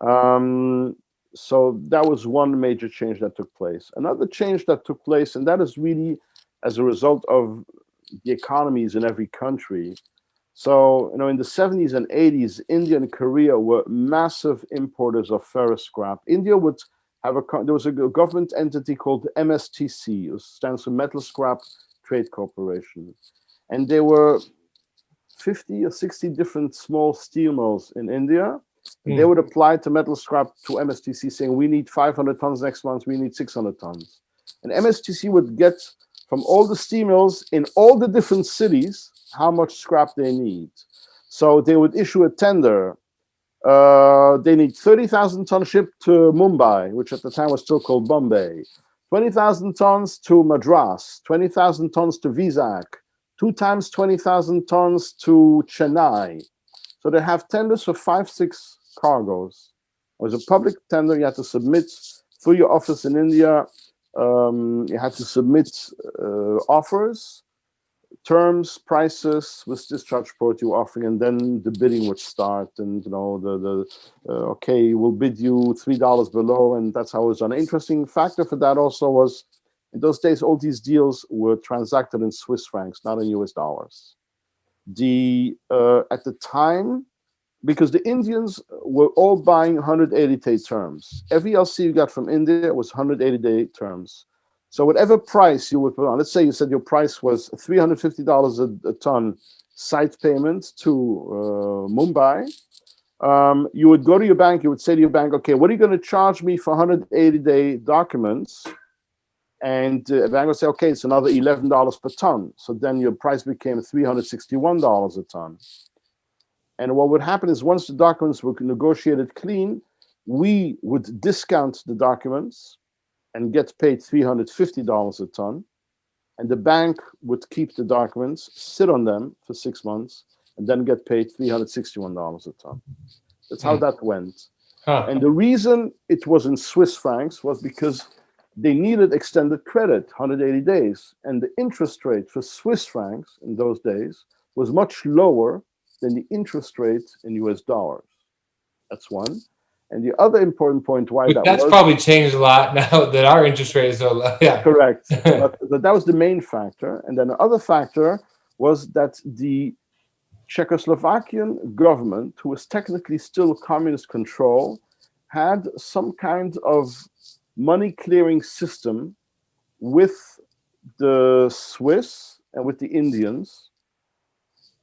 Speaker 2: So that was one major change that took place. Another change that took place, and that is really as a result of the economies in every country. So, in the 70s and 80s, India and Korea were massive importers of ferrous scrap. India would have there was a government entity called MSTC, it stands for Metal Scrap Trade Corporation. And there were 50 or 60 different small steel mills in India. They would apply to metal scrap to MSTC saying, we need 500 tons next month, we need 600 tons. And MSTC would get from all the steel mills in all the different cities how much scrap they need. So they would issue a tender. They need 30,000 ton ship to Mumbai, which at the time was still called Bombay, 20,000 tons to Madras, 20,000 tons to Vizag, 2 times 20,000 tons to Chennai. So they have tenders for 5, 6 cargoes, was a public tender. You had to submit through your office in India. You had to submit offers, terms, prices, with discharge port you offering, and then the bidding would start. And okay, we'll bid you $3 below, and that's how it was done. An interesting factor for that also was, in those days, all these deals were transacted in Swiss francs, not in US dollars. At the time, because the Indians were all buying 180-day terms. Every LC you got from India was 180-day terms. So whatever price you would put on, let's say you said your price was $350 a ton site payment to Mumbai, you would go to your bank, you would say to your bank, okay, what are you going to charge me for 180-day documents? And the bank would say, okay, it's another $11 per ton. So then your price became $361 a ton. And what would happen is, once the documents were negotiated clean, we would discount the documents and get paid $350 a ton. And the bank would keep the documents, sit on them for 6 months, and then get paid $361 a ton. That's how that went. And the reason it was in Swiss francs was because they needed extended credit, 180 days. And the interest rate for Swiss francs in those days was much lower than the interest rate in US dollars. That's one. And the other important point why
Speaker 1: that's probably changed a lot now that our interest rate is so low. Yeah,
Speaker 2: correct. but that was the main factor. And then the other factor was that the Czechoslovakian government, who was technically still communist control, had some kind of money clearing system with the Swiss and with the Indians.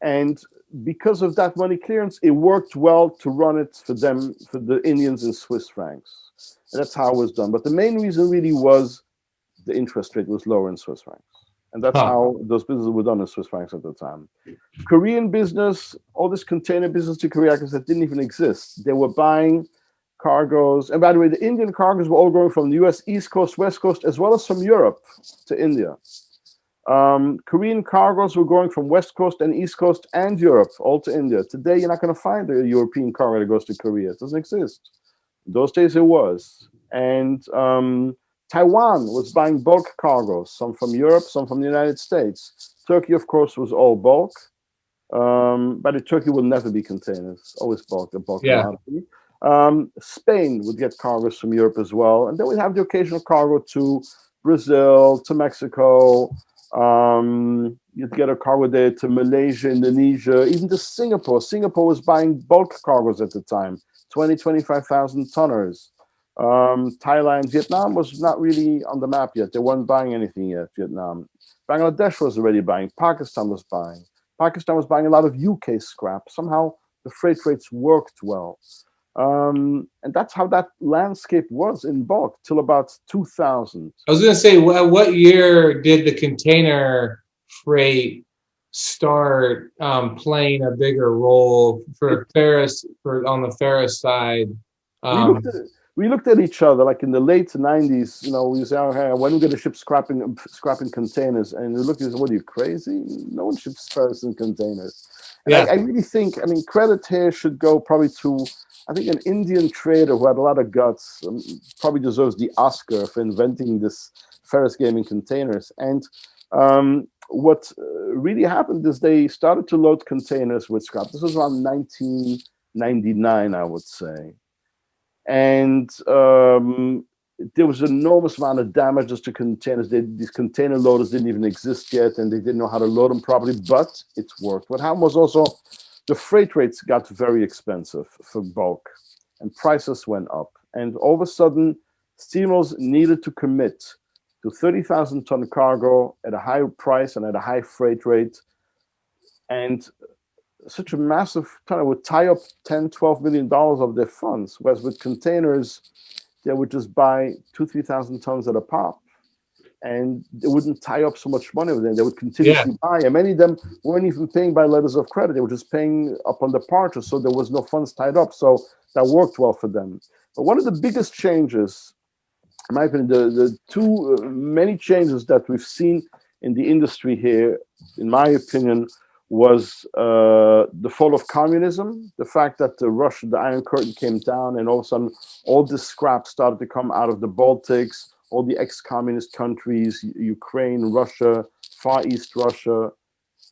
Speaker 2: And because of that money clearance, it worked well to run it for them, for the Indians, in Swiss francs. And that's how it was done. But the main reason really was the interest rate was lower in Swiss francs. And that's how those businesses were done in Swiss francs at the time. Korean business, all this container business to Korea, that didn't even exist. They were buying cargoes. And by the way, the Indian cargoes were all going from the US East Coast, West Coast, as well as from Europe to India. Korean cargoes were going from West Coast and East Coast and Europe all to India. Today, you're not going to find a European cargo that goes to Korea. It doesn't exist. In those days, it was. And Taiwan was buying bulk cargoes, some from Europe, some from the United States. Turkey, of course, was all bulk. But Turkey will never be containers, always bulk, a bulk commodity. Spain would get cargoes from Europe as well. And then we'd have the occasional cargo to Brazil, to Mexico. You'd get a cargo there to Malaysia, Indonesia, even to Singapore. Singapore was buying bulk cargoes at the time, 25,000 tonners. Thailand, Vietnam was not really on the map yet. They weren't buying anything yet, Vietnam. Bangladesh was already buying. Pakistan was buying. Pakistan was buying a lot of UK scrap. Somehow the freight rates worked well. And that's how that landscape was in bulk till about 2000.
Speaker 1: I was going to say, what year did the container freight start playing a bigger role for ferrous, on the ferrous side?
Speaker 2: We looked at each other like in the late 90s. We say, oh, hey, when are we going to ship scrapping containers? And we looked at us, what, are you crazy? No one ships ferrous in containers. And I really think, credit here should go probably to, I think, an Indian trader who had a lot of guts, probably deserves the Oscar for inventing this ferrous game in containers. And what really happened is they started to load containers with scrap. This was around 1999, I would say. And there was an enormous amount of damages to containers. These container loaders didn't even exist yet, and they didn't know how to load them properly, but it worked. What happened was also the freight rates got very expensive for bulk, and prices went up. And all of a sudden, steamers needed to commit to 30,000-ton cargo at a high price and at a high freight rate. And such a massive ton would tie up $10-12 million of their funds, whereas with containers, they would just buy 2,000-3,000 tons at a pop, and they wouldn't tie up so much money with them. They would continuously buy, and many of them weren't even paying by letters of credit. They were just paying upon departure, so there was no funds tied up. So that worked well for them. But one of the biggest changes, in my opinion, the two many changes that we've seen in the industry here, in my opinion, was the fall of communism, the fact that the Iron Curtain came down, and all of a sudden all this scrap started to come out of the Baltics, all the ex-communist countries, Ukraine, Russia, Far East Russia.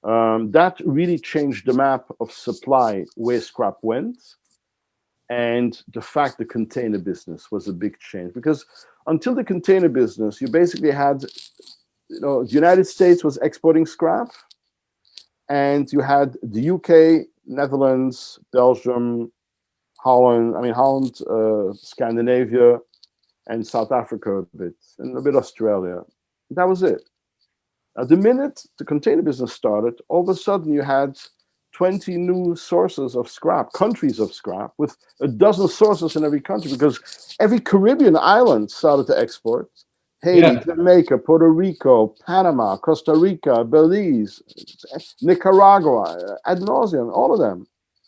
Speaker 2: That really changed the map of supply where scrap went. And the fact the container business was a big change, because until the container business, you basically had, the United States was exporting scrap, and you had the UK, Netherlands, Belgium, Holland, Scandinavia, and South Africa a bit, and a bit Australia. That was it. The minute the container business started, all of a sudden you had 20 new sources of scrap, countries of scrap, with a dozen sources in every country, because every Caribbean island started to export. Haiti, Jamaica, Puerto Rico, Panama, Costa Rica, Belize, Nicaragua, ad nauseum, all of them.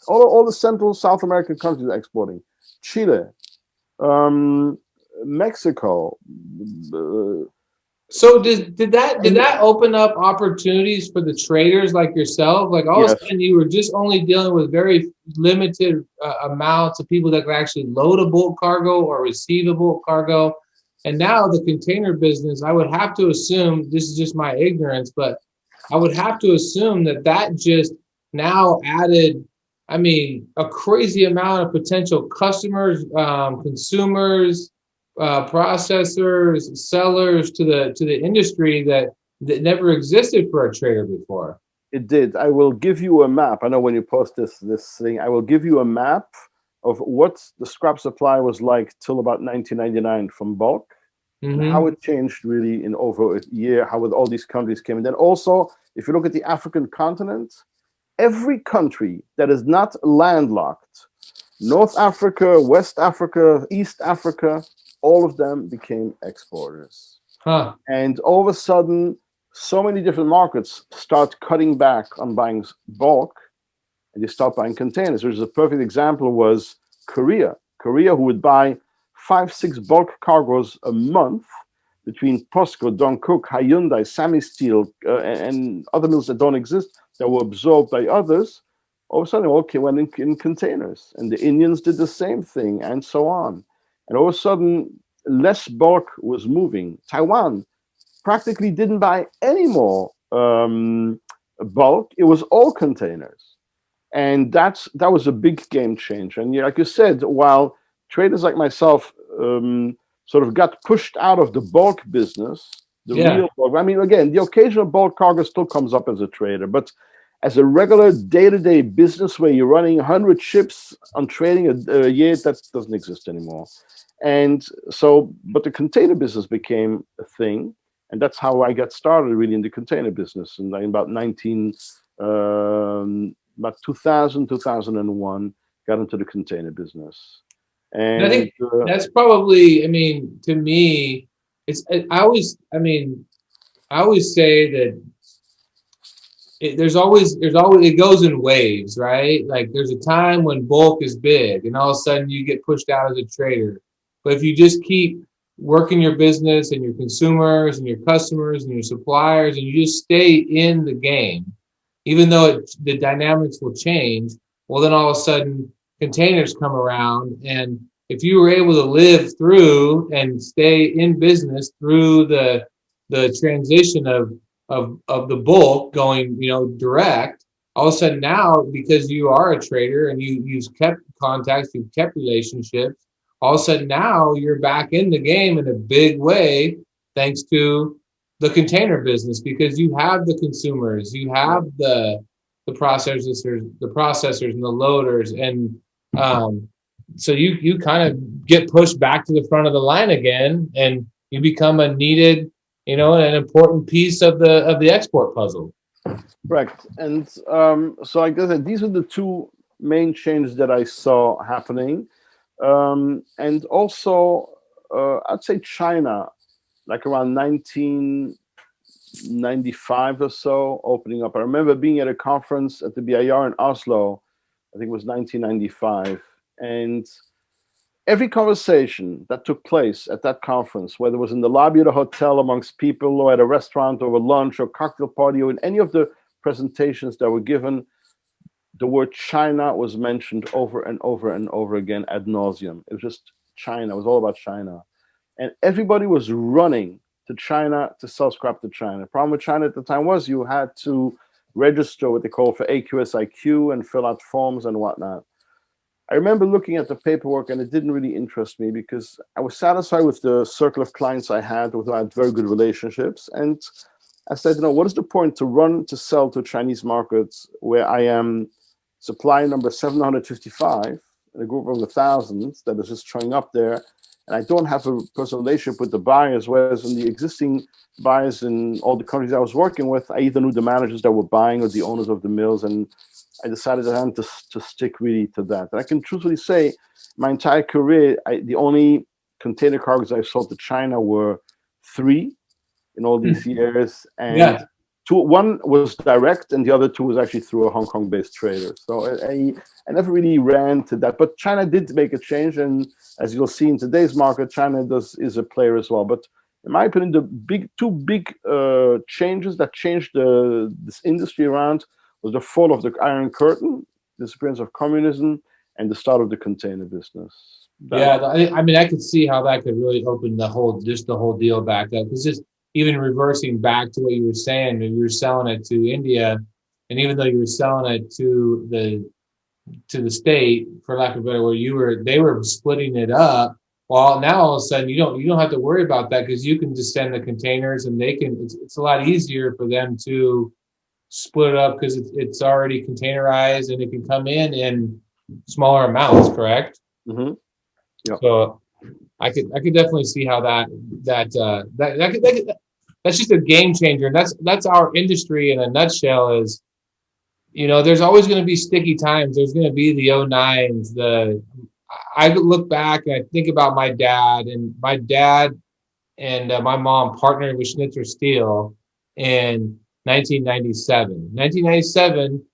Speaker 2: All the Central South American countries are exporting. Chile, Mexico.
Speaker 1: So did that open up opportunities for the traders like yourself? Like all of a sudden you were just only dealing with very limited amounts of people that could actually load a bulk cargo or receive a bulk cargo. And now the container business, I would have to assume, this is just my ignorance, but I would have to assume that just now added, a crazy amount of potential customers, consumers, processors, sellers to the industry that never existed for a trader before.
Speaker 2: It did. I will give you a map. I know when you post this thing, I will give you a map of what the scrap supply was like till about 1999 from bulk, and how it changed really in over a year, how with all these countries came. And then also, if you look at the African continent, every country that is not landlocked, North Africa, West Africa, East Africa, all of them became exporters. And all of a sudden, so many different markets start cutting back on buying bulk, and they start buying containers. Which is a perfect example was Korea. Korea, who would buy 5-6 bulk cargoes a month between POSCO, Dongkook, Hyundai, Sami Steel, and other mills that don't exist, that were absorbed by others. All of a sudden, okay, went in containers. And the Indians did the same thing, and so on. And all of a sudden, less bulk was moving. Taiwan practically didn't buy any more bulk. It was all containers. And that was a big game changer. And like you said, while traders like myself sort of got pushed out of the bulk business, real bulk, again, the occasional bulk cargo still comes up as a trader, but as a regular day-to-day business where you're running 100 ships on trading a year, that doesn't exist anymore. And so, but the container business became a thing, and that's how I got started really in the container business. And in about 2000, 2001, got into the container business. And
Speaker 1: I think that's probably, to me, I always say that there's always it goes in waves, right? Like there's a time when bulk is big, and all of a sudden you get pushed out as a trader. But if you just keep working your business and your consumers and your customers and your suppliers, and you just stay in the game, even though the dynamics will change, well, then all of a sudden containers come around, and if you were able to live through and stay in business through the transition of the bulk going, direct, all of a sudden now, because you are a trader and you've kept contacts, you've kept relationships, all of a sudden now you're back in the game in a big way, thanks to the container business, because you have the consumers, you have the processors and the loaders, and so you kind of get pushed back to the front of the line again, and you become a needed, an important piece of the export puzzle.
Speaker 2: Correct. And so like I said, these are the two main changes that I saw happening. And also, I'd say China, like around 1995 or so, opening up. I remember being at a conference at the BIR in Oslo, I think it was 1995, and every conversation that took place at that conference, whether it was in the lobby of the hotel amongst people or at a restaurant over lunch or cocktail party or in any of the presentations that were given, the word China was mentioned over and over and over again ad nauseum. It was just China. It was all about China. And everybody was running to China to sell scrap to China. The problem with China at the time was you had to register what they call for AQSIQ and fill out forms and whatnot. I remember looking at the paperwork, and it didn't really interest me because I was satisfied with the circle of clients I had, with whom I had very good relationships. And I said, what is the point to run to sell to Chinese markets where I am supply number 755 in a group of the thousands that is just showing up there, and I don't have a personal relationship with the buyers, whereas in the existing buyers in all the countries I was working with, I either knew the managers that were buying or the owners of the mills, and I decided that I had to stick really to that. And I can truthfully say, my entire career, the only container cargoes I sold to China were 3 in all these years, and one was direct, and the other 2 was actually through a Hong Kong-based trader. So I never really ran to that. But China did make a change, and as you'll see in today's market, China is a player as well. But in my opinion, the two big changes that changed this industry around was the fall of the Iron Curtain, the disappearance of communism, and the start of the container business.
Speaker 1: I mean, I could see how that could really open the whole deal back up. Because just even reversing back to what you were saying, you were selling it to India, and even though you were selling it to the state, for lack of a better word, they were splitting it up. Well, now all of a sudden you don't have to worry about that because you can just send the containers, and it's a lot easier for them to split it up because it's already containerized and it can come in smaller amounts. Correct?
Speaker 2: Mm-hmm. Yep.
Speaker 1: So I could definitely see how that's just a game changer. That's our industry in a nutshell. Is there's always going to be sticky times. There's going to be the 09s. I look back and I think about my dad and my mom partnered with Schnitzer Steel in 1997. 1997,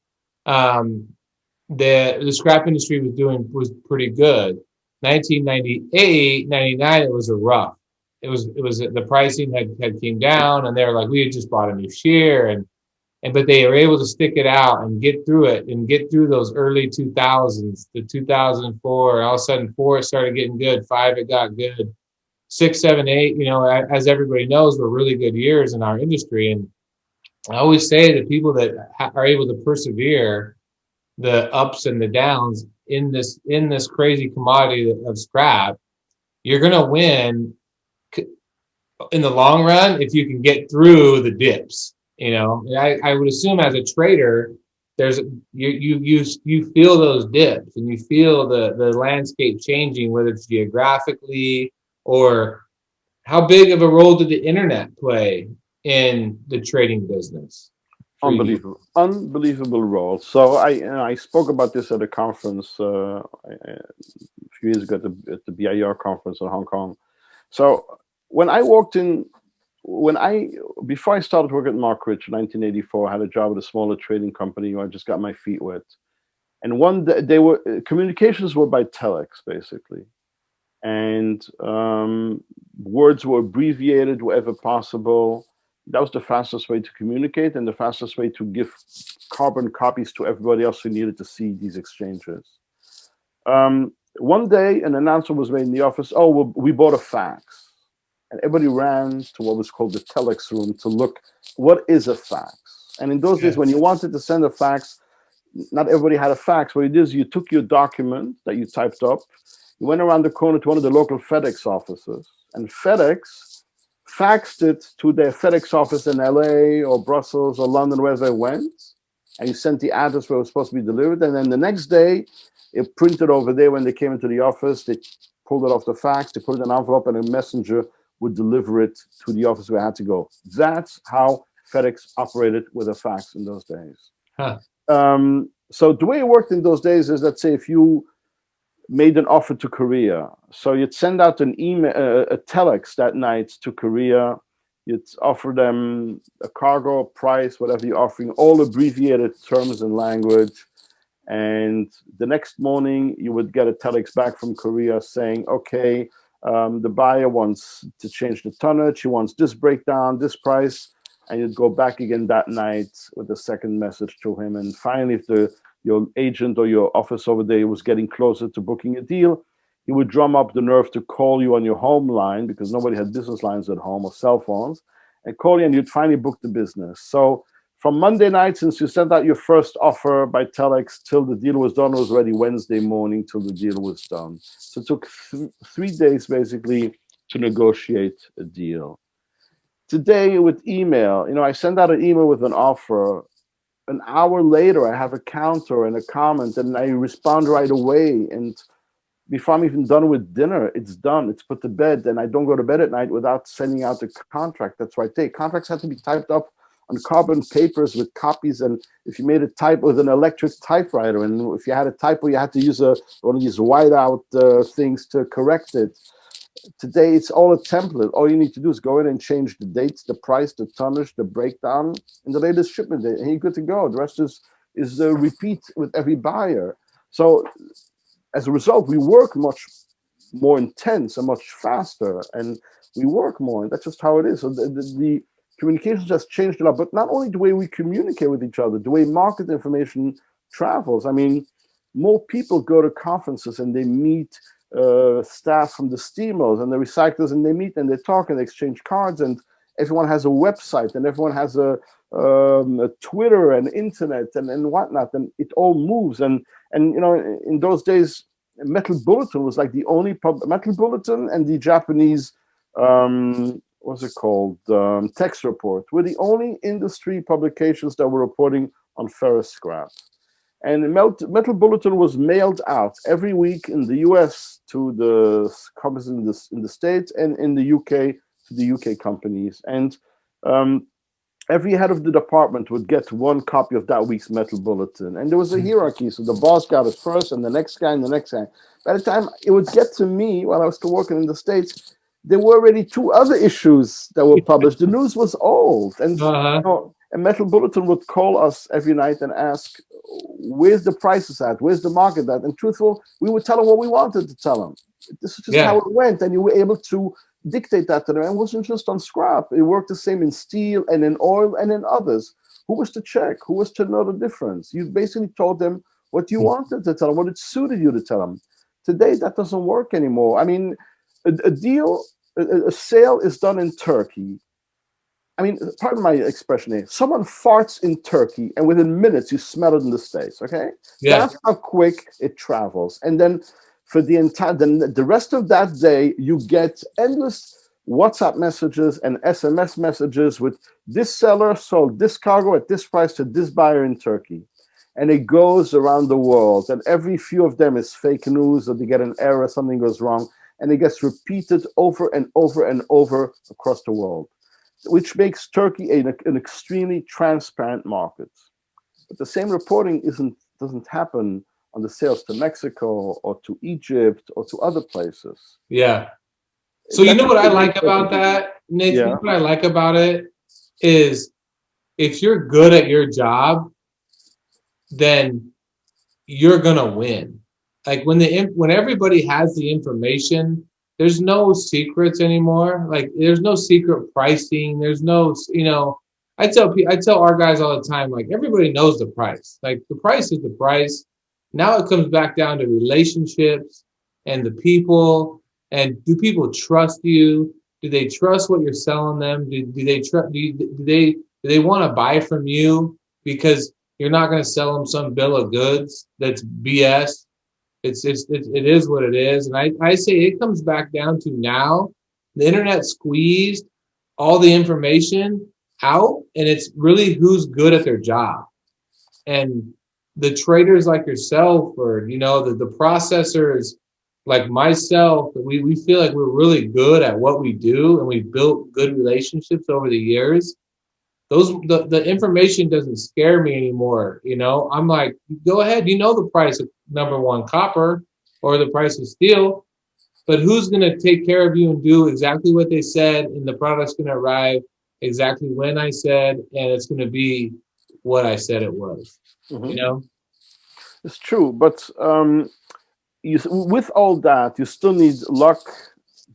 Speaker 1: the scrap industry was pretty good. 1998, 99, it was a rough. It was the pricing had came down, and they were like, we had just bought a new shear, but they were able to stick it out and get through it and get through those early 2000s, the 2004. All of a sudden, 4 started getting good, 5 it got good, 6, 7, 8. As everybody knows, were really good years in our industry. And I always say that people that are able to persevere the ups and the downs in this crazy commodity of scrap, you're gonna win in the long run if you can get through the dips. I would assume as a trader, there's you feel those dips and you feel the landscape changing, whether it's geographically or how big of a role did the internet play in the trading business?
Speaker 2: Unbelievable role. So I spoke about this at a conference a few years ago at the BIR conference in Hong Kong. So before I started working at Mark Rich in 1984, I had a job at a smaller trading company where I just got my feet wet. And one day communications were by telex basically, and words were abbreviated wherever possible. That was the fastest way to communicate and the fastest way to give carbon copies to everybody else who needed to see these exchanges. One day, an announcement was made in the office, we bought a fax. And everybody ran to what was called the telex room to look, what is a fax? And in those days, when you wanted to send a fax, not everybody had a fax. What it is, you took your document that you typed up, you went around the corner to one of the local FedEx offices, and FedEx faxed it to their FedEx office in LA or Brussels or London, wherever it went, and you sent the address where it was supposed to be delivered. And then the next day, it printed over there when they came into the office. They pulled it off the fax, they put it in an envelope, and a messenger would deliver it to the office where it had to go. That's how FedEx operated with a fax in those days.
Speaker 1: Huh.
Speaker 2: So the way it worked in those days is, let's say if you made an offer to Korea, so you'd send out an email, a telex that night to Korea. You'd offer them a cargo price, whatever you're offering, all abbreviated terms and language. And the next morning, you would get a telex back from Korea saying, okay, the buyer wants to change the tonnage. He wants this breakdown, this price. and you'd go back again that night with a second message to him. And finally, if your agent or your office over there was getting closer to booking a deal, he would drum up the nerve to call you on your home line, because nobody had business lines at home or cell phones, and call you, and you'd finally book the business. So from Monday night, since you sent out your first offer by telex till the deal was done, it was already Wednesday morning till the deal was done. So it took 3 days basically to negotiate a deal. Today with email, I send out an email with an offer. An hour later, I have a counter and a comment, and I respond right away. And before I'm even done with dinner, it's done. It's put to bed, and I don't go to bed at night without sending out the contract. That's what I take. Contracts have to be typed up on carbon papers with copies, and if you made a type with an electric typewriter, and if you had a typo, you had to use one of these whiteout things to correct it. Today, it's all a template. All you need to do is go in and change the dates, the price, the tonnage, the breakdown, and the latest shipment date, and you're good to go. The rest is a repeat with every buyer. So as a result, we work much more intense and much faster, and we work more, and that's just how it is. So the communications has changed a lot, but not only the way we communicate with each other, the way market information travels. I mean, more people go to conferences and they meet staff from the steel mills and the recyclers, and they meet and they talk and they exchange cards, and everyone has a website and everyone has a Twitter and internet and whatnot, and it all moves. And in those days, Metal Bulletin was like the only Metal Bulletin and the Japanese what's it called, Text Report were the only industry publications that were reporting on ferrous scrap. And Metal Bulletin was mailed out every week in the US to the companies in the States, and in the UK to the UK companies. And every head of the department would get one copy of that week's Metal Bulletin. And there was a hierarchy. So the boss got it first, and the next guy, and the next guy. By the time it would get to me, while I was still working in the States, there were already 2 other issues that were published. The news was old. And a Metal Bulletin would call us every night and ask, where's the prices at? Where's the market at? And truthful, we would tell them what we wanted to tell them. This is just how it went. And you were able to dictate that to them. And it wasn't just on scrap. It worked the same in steel and in oil and in others. Who was to check? Who was to know the difference? You basically told them what you wanted to tell them, what it suited you to tell them. Today, that doesn't work anymore. I mean, a sale is done in Turkey. I mean, pardon my expression here. Someone farts in Turkey, and within minutes you smell it in the States. Okay, that's how quick it travels. And then for the rest of that day, you get endless WhatsApp messages and SMS messages with this seller sold this cargo at this price to this buyer in Turkey, and it goes around the world. And every few of them is fake news, or they get an error, something goes wrong, and it gets repeated over and over and over across the world, which makes Turkey an extremely transparent market. But the same reporting doesn't happen on the sales to Mexico or to Egypt or to other places.
Speaker 1: Yeah. So you know what I like about that, Nathan? You know what I like about it is, if you're good at your job, then you're gonna win. Like when everybody has the information, there's no secrets anymore. Like there's no secret pricing. There's no, I tell our guys all the time, like everybody knows the price. Like the price is the price. Now it comes back down to relationships and the people. And do people trust you? Do they trust what you're selling them? Do they trust? Do they want to buy from you because you're not going to sell them some bill of goods that's BS? It is what it is. And I say it comes back down to, now the internet squeezed all the information out, and it's really who's good at their job. And the traders like yourself, or the processors like myself, we feel like we're really good at what we do, and we've built good relationships over the years. The information doesn't scare me anymore. I'm like, go ahead, the price of number one copper or the price of steel, but who's going to take care of you and do exactly what they said, and the product's going to arrive exactly when I said, and it's going to be what I said it was.
Speaker 2: It's true, but with all that, you still need luck,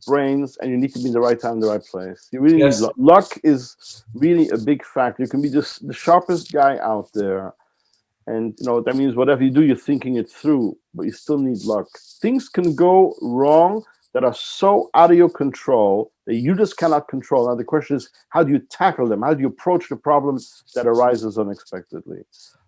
Speaker 2: brains, and you need to be in the right time, in the right place. You really need
Speaker 1: Yes.
Speaker 2: luck. Luck is really a big factor. You can be just the sharpest guy out there, and that means whatever you do, you're thinking it through, but you still need luck. Things can go wrong that are so out of your control that you just cannot control. Now the question is, how do you tackle them? How do you approach the problem that arises unexpectedly?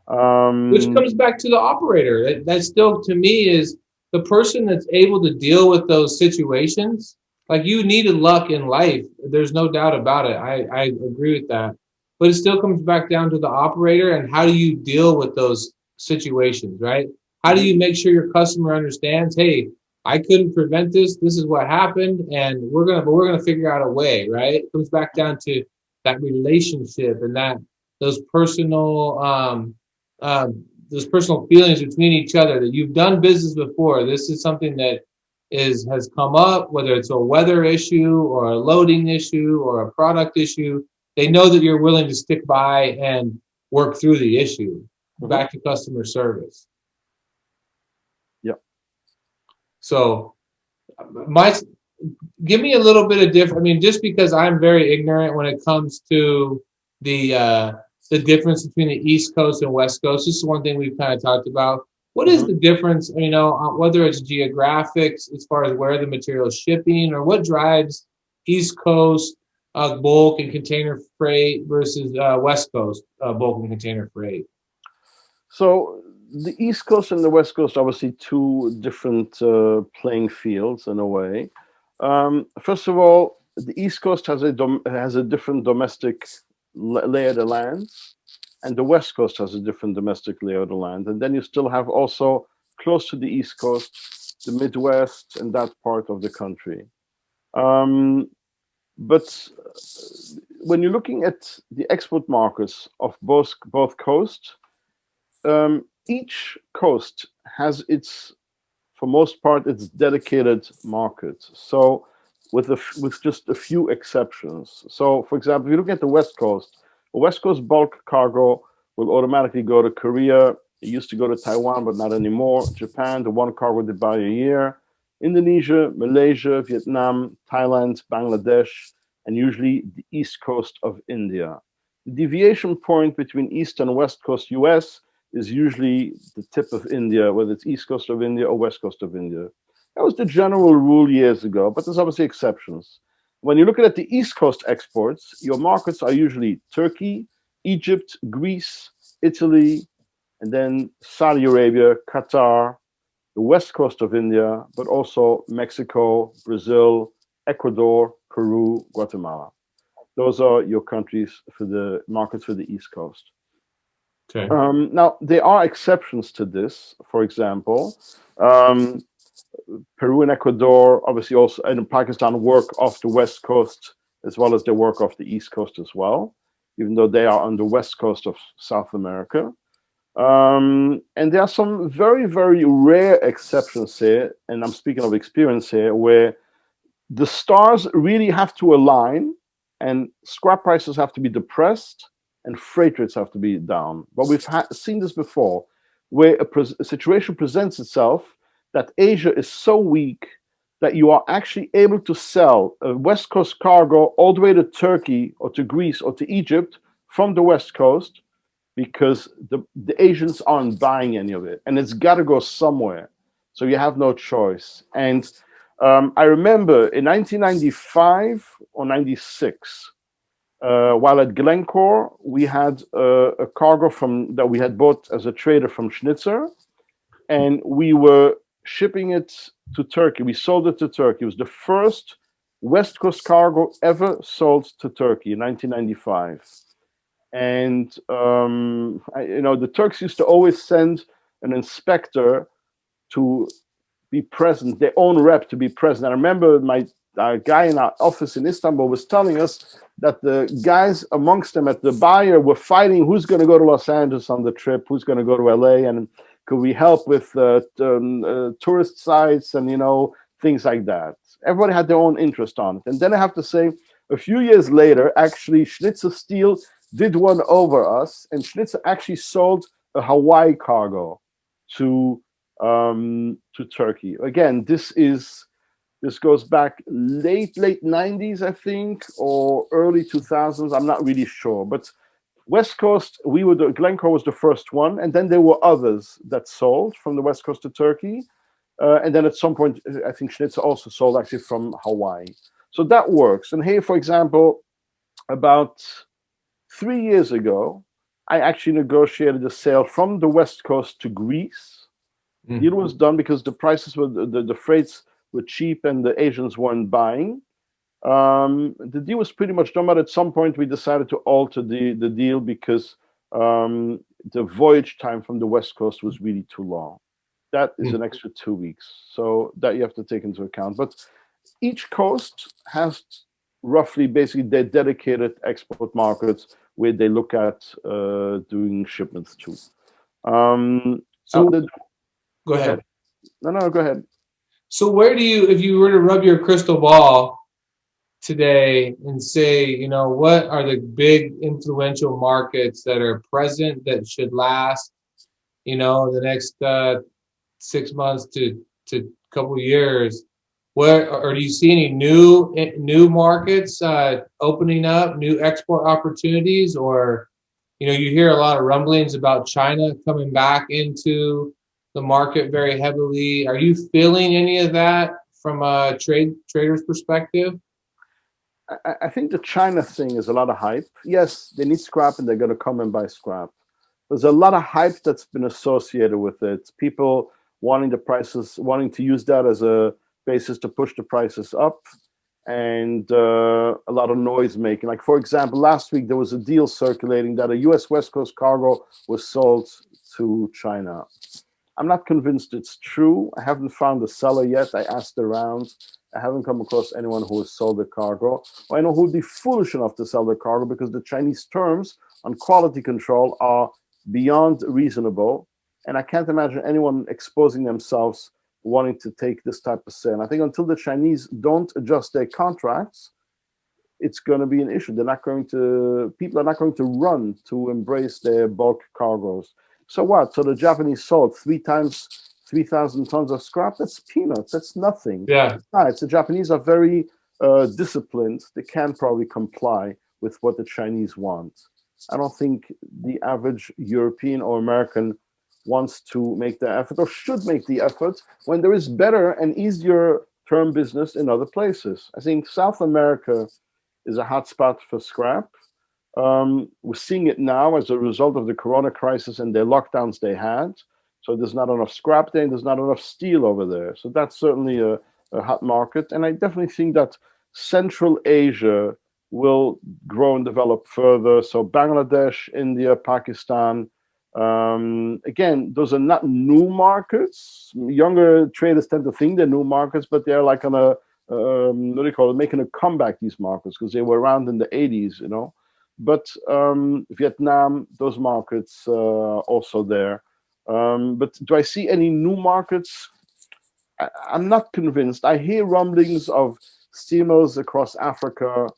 Speaker 1: Which comes back to the operator. That still, to me, is the person that's able to deal with those situations. Like, you needed luck in life. There's no doubt about it. I agree with that. But it still comes back down to the operator and how do you deal with those situations, right? How do you make sure your customer understands, hey, I couldn't prevent this. This is what happened, and we're gonna figure out a way, right? It comes back down to that relationship and those personal those personal feelings between each other, that you've done business before. This is something that has come up, whether it's a weather issue or a loading issue or a product issue. They know that you're willing to stick by and work through the issue. Back to customer service.
Speaker 2: Yep.
Speaker 1: So give me a little bit of different. I mean, just because I'm very ignorant when it comes to the difference between the East Coast and West Coast. This is one thing we've kind of talked about. What is the difference, whether it's geographics as far as where the material is shipping, or what drives East Coast bulk and container freight versus West Coast bulk and container freight?
Speaker 2: So the East Coast and the West Coast, obviously two different playing fields in a way. First of all, the East Coast has a different domestic lay of the land, and the West Coast has a different domestic lay of the land. And then you still have also close to the East Coast, the Midwest and that part of the country. But when you're looking at the export markets of both coasts, each coast has for most part, its dedicated market. So with just a few exceptions. So for example, if you look at the West Coast, a West Coast bulk cargo will automatically go to Korea. It used to go to Taiwan, but not anymore. Japan, the one cargo they buy a year. Indonesia, Malaysia, Vietnam, Thailand, Bangladesh, and usually the East Coast of India. The deviation point between East and West Coast US is usually the tip of India, whether it's East Coast of India or West Coast of India. That was the general rule years ago, but there's obviously exceptions. When you look at the East Coast exports, your markets are usually Turkey, Egypt, Greece, Italy, and then Saudi Arabia, Qatar, the West Coast of India, but also Mexico, Brazil, Ecuador, Peru, Guatemala. Those are your countries for the markets for the East Coast.
Speaker 1: Okay.
Speaker 2: Now, there are exceptions to this. For example, Peru and Ecuador, obviously also, and Pakistan work off the West Coast as well as they work off the East Coast as well, even though they are on the West Coast of South America. And there are some very, very rare exceptions here, and I'm speaking of experience here, where the stars really have to align and scrap prices have to be depressed and freight rates have to be down. But we've seen this before, where a situation presents itself that Asia is so weak that you are actually able to sell a West Coast cargo all the way to Turkey or to Greece or to Egypt from the West Coast, because the Asians aren't buying any of it, and it's got to go somewhere. So you have no choice. And I remember in 1995 or 96, while at Glencore, we had a cargo that we had bought as a trader from Schnitzer, and we were shipping it to Turkey. We sold it to Turkey. It was the first West Coast cargo ever sold to Turkey in 1995. And the Turks used to always send an inspector to be present, their own rep to be present. I remember my guy in our office in Istanbul was telling us that the guys amongst them at the buyer were fighting who's going to go to Los Angeles on the trip, who's going to go to LA, and could we help with tourist sites and things like that. Everybody had their own interest on it. And then I have to say, a few years later, actually, Schnitzer Steel did one over us, and Schnitzer actually sold a Hawaii cargo to Turkey. Again, this is This goes back late 90s, I think, or early 2000s. I'm not really sure. But West Coast, Glencore was the first one, and then there were others that sold from the West Coast to Turkey. And then at some point, I think Schnitzer also sold actually from Hawaii. So that works. And here, for example, about 3 years ago, I actually negotiated a sale from the West Coast to Greece. The deal was done because the prices were, the freights were cheap and the Asians weren't buying. The deal was pretty much done, but at some point we decided to alter the deal because the voyage time from the West Coast was really too long. That is an extra 2 weeks. So that you have to take into account. But each coast has roughly basically their dedicated export markets where they look at doing shipments to.
Speaker 1: So go ahead.
Speaker 2: No, go ahead.
Speaker 1: So where do you, if you were to rub your crystal ball today and say, you know, what are the big influential markets that are present that should last, you know, the next 6 months to couple years? Where, or do you see any new markets opening up, new export opportunities, or, you know, you hear a lot of rumblings about China coming back into the market very heavily. Are you feeling any of that from a trader's perspective?
Speaker 2: I think the China thing is a lot of hype. Yes, they need scrap and they're going to come and buy scrap. There's a lot of hype that's been associated with it. People wanting the prices, wanting to use that as a basis to push the prices up, and a lot of noise making. Like, for example, last week there was a deal circulating that a US West Coast cargo was sold to China. I'm not convinced it's true. I haven't found a seller yet. I asked around. I haven't come across anyone who has sold the cargo. Or I know who would be foolish enough to sell the cargo because the Chinese terms on quality control are beyond reasonable. And I can't imagine anyone exposing themselves wanting to take this type of sale. I think until the Chinese don't adjust their contracts, it's going to be an issue. People are not going to run to embrace their bulk cargoes. So what? So the Japanese sold 3 times 3,000 tons of scrap. That's peanuts. That's nothing.
Speaker 1: Yeah.
Speaker 2: Besides, the Japanese are very disciplined. They can probably comply with what the Chinese want. I don't think the average European or American wants to make the effort or should make the effort when there is better and easier term business in other places. I think South America is a hotspot for scrap. We're seeing it now as a result of the Corona crisis and the lockdowns they had. So there's not enough scrap there and there's not enough steel over there. So that's certainly a hot market. And I definitely think that Central Asia will grow and develop further. So Bangladesh, India, Pakistan. Again, those are not new markets. Younger traders tend to think they're new markets, but they're like on a, what do you call it, making a comeback, these markets, because they were around in the 80s, you know. But Vietnam, those markets also there. But do I see any new markets? I'm not convinced. I hear rumblings of steamers across Africa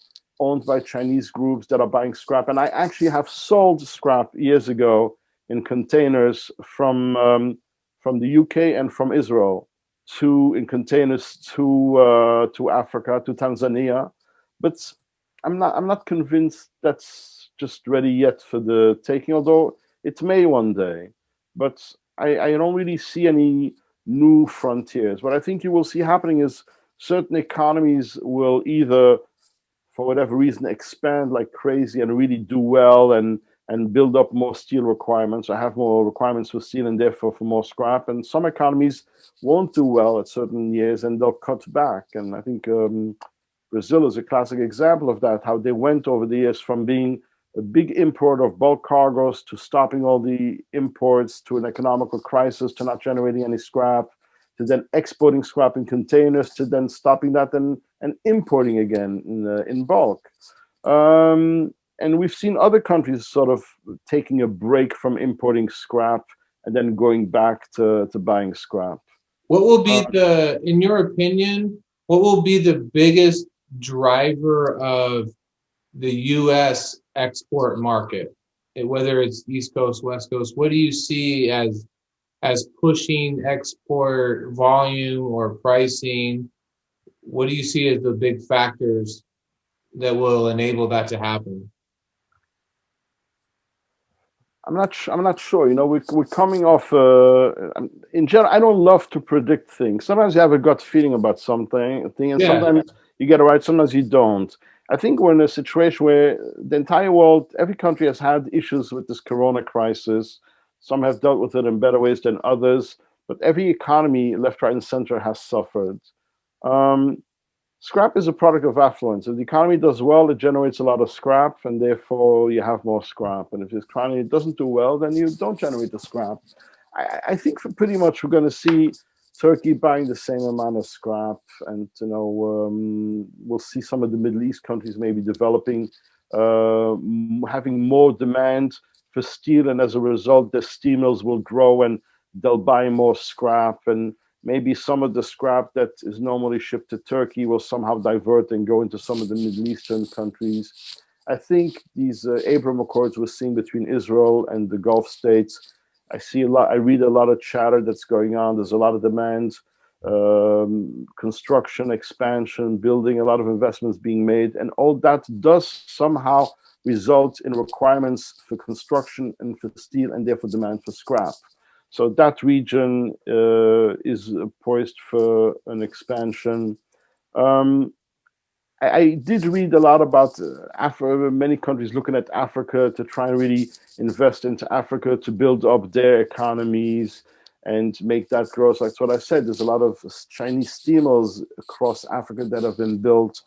Speaker 2: owned by Chinese groups that are buying scrap. And I actually have sold scrap years ago in containers from the UK and from Israel in containers to Africa, to Tanzania. But I'm not convinced that's just ready yet for the taking, although it may one day. But I don't really see any new frontiers. What I think you will see happening is certain economies will either, for whatever reason, expand like crazy and really do well and build up more steel requirements or have more requirements for steel and therefore for more scrap. And some economies won't do well at certain years and they'll cut back. And I think Brazil is a classic example of that, how they went over the years from being a big importer of bulk cargoes to stopping all the imports, to an economical crisis, to not generating any scrap, to then exporting scrap in containers, to then stopping that and importing again in bulk. And we've seen other countries sort of taking a break from importing scrap and then going back to buying scrap.
Speaker 1: What will be in your opinion, what will be the biggest driver of the U.S. export market, whether it's East Coast, West Coast? What do you see as pushing export volume or pricing? what do you see as the big factors that will enable that to happen?
Speaker 2: I'm not sure. You know, we're coming off. In general, I don't love to predict things. Sometimes you have a gut feeling about something, and
Speaker 1: Yeah.
Speaker 2: sometimes you get it right. Sometimes you don't. I think we're in a situation where the entire world, every country has had issues with this Corona crisis. Some have dealt with it in better ways than others, but every economy, left, right, and center, has suffered. Um, Scrap is a product of affluence. If the economy does well, it generates a lot of scrap, and therefore you have more scrap. And if the economy doesn't do well, then you don't generate the scrap. I think for pretty much we're going to see Turkey buying the same amount of scrap, and we'll see some of the Middle East countries maybe developing, having more demand for steel, and as a result, the steel mills will grow and they'll buy more scrap, and maybe some of the scrap that is normally shipped to Turkey will somehow divert and go into some of the Middle Eastern countries. I think these Abraham Accords we're seeing between Israel and the Gulf states, I see a lot. I read a lot of chatter that's going on. There's a lot of demand, construction, expansion, building, a lot of investments being made, and all that does somehow result in requirements for construction and for steel, and therefore demand for scrap. So that region is poised for an expansion. I did read a lot about Africa, many countries looking at Africa to try and really invest into Africa to build up their economies and make that grow. So that's what I said. There's a lot of Chinese steel mills across Africa that have been built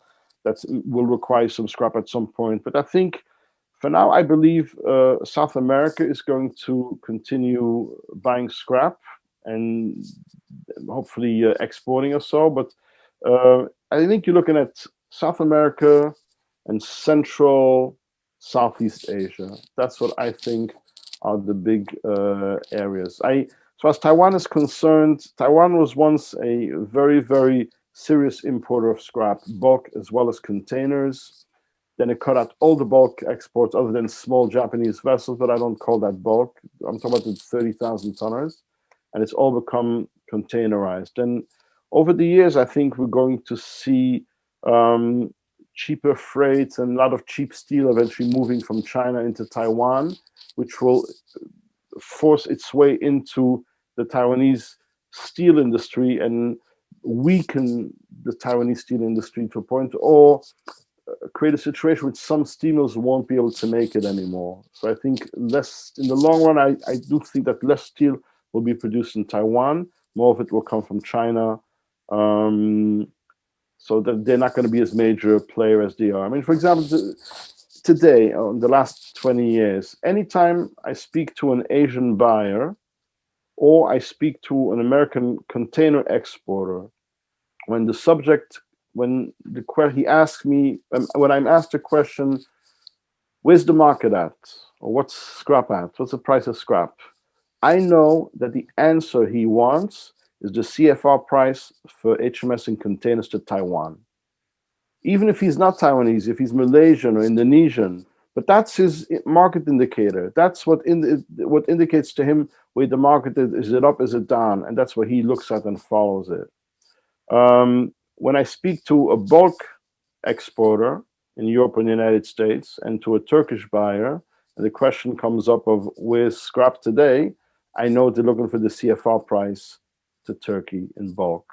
Speaker 2: that will require some scrap at some point. But I think for now, I believe South America is going to continue buying scrap and hopefully exporting or so. But I think you're looking at South America and Central Southeast Asia. That's what I think are the big areas. So as Taiwan is concerned, Taiwan was once a very, very serious importer of scrap, bulk as well as containers. Then it cut out all the bulk exports other than small Japanese vessels, but I don't call that bulk. I'm talking about the 30,000 tonners, and it's all become containerized. And over the years, I think we're going to see cheaper freight and a lot of cheap steel eventually moving from China into Taiwan, which will force its way into the Taiwanese steel industry and weaken the Taiwanese steel industry to a point, or create a situation where some steel mills won't be able to make it anymore. So I think less, in the long run, I do think that less steel will be produced in Taiwan. More of it will come from China. So that they're not going to be as major a player as they are. I mean, for example, today, in the last 20 years, anytime I speak to an Asian buyer or I speak to an American container exporter, when the subject, he asks me, when I'm asked a question, where's the market at? Or what's scrap at? What's the price of scrap? I know that the answer he wants is the CFR price for HMS and containers to Taiwan. Even if he's not Taiwanese, if he's Malaysian or Indonesian, but that's his market indicator. That's what indicates to him where the market is it up, is it down? And that's what he looks at and follows it. When I speak to a bulk exporter in Europe and the United States and to a Turkish buyer, and the question comes up of where's scrap today, I know they're looking for the CFR price to Turkey in bulk.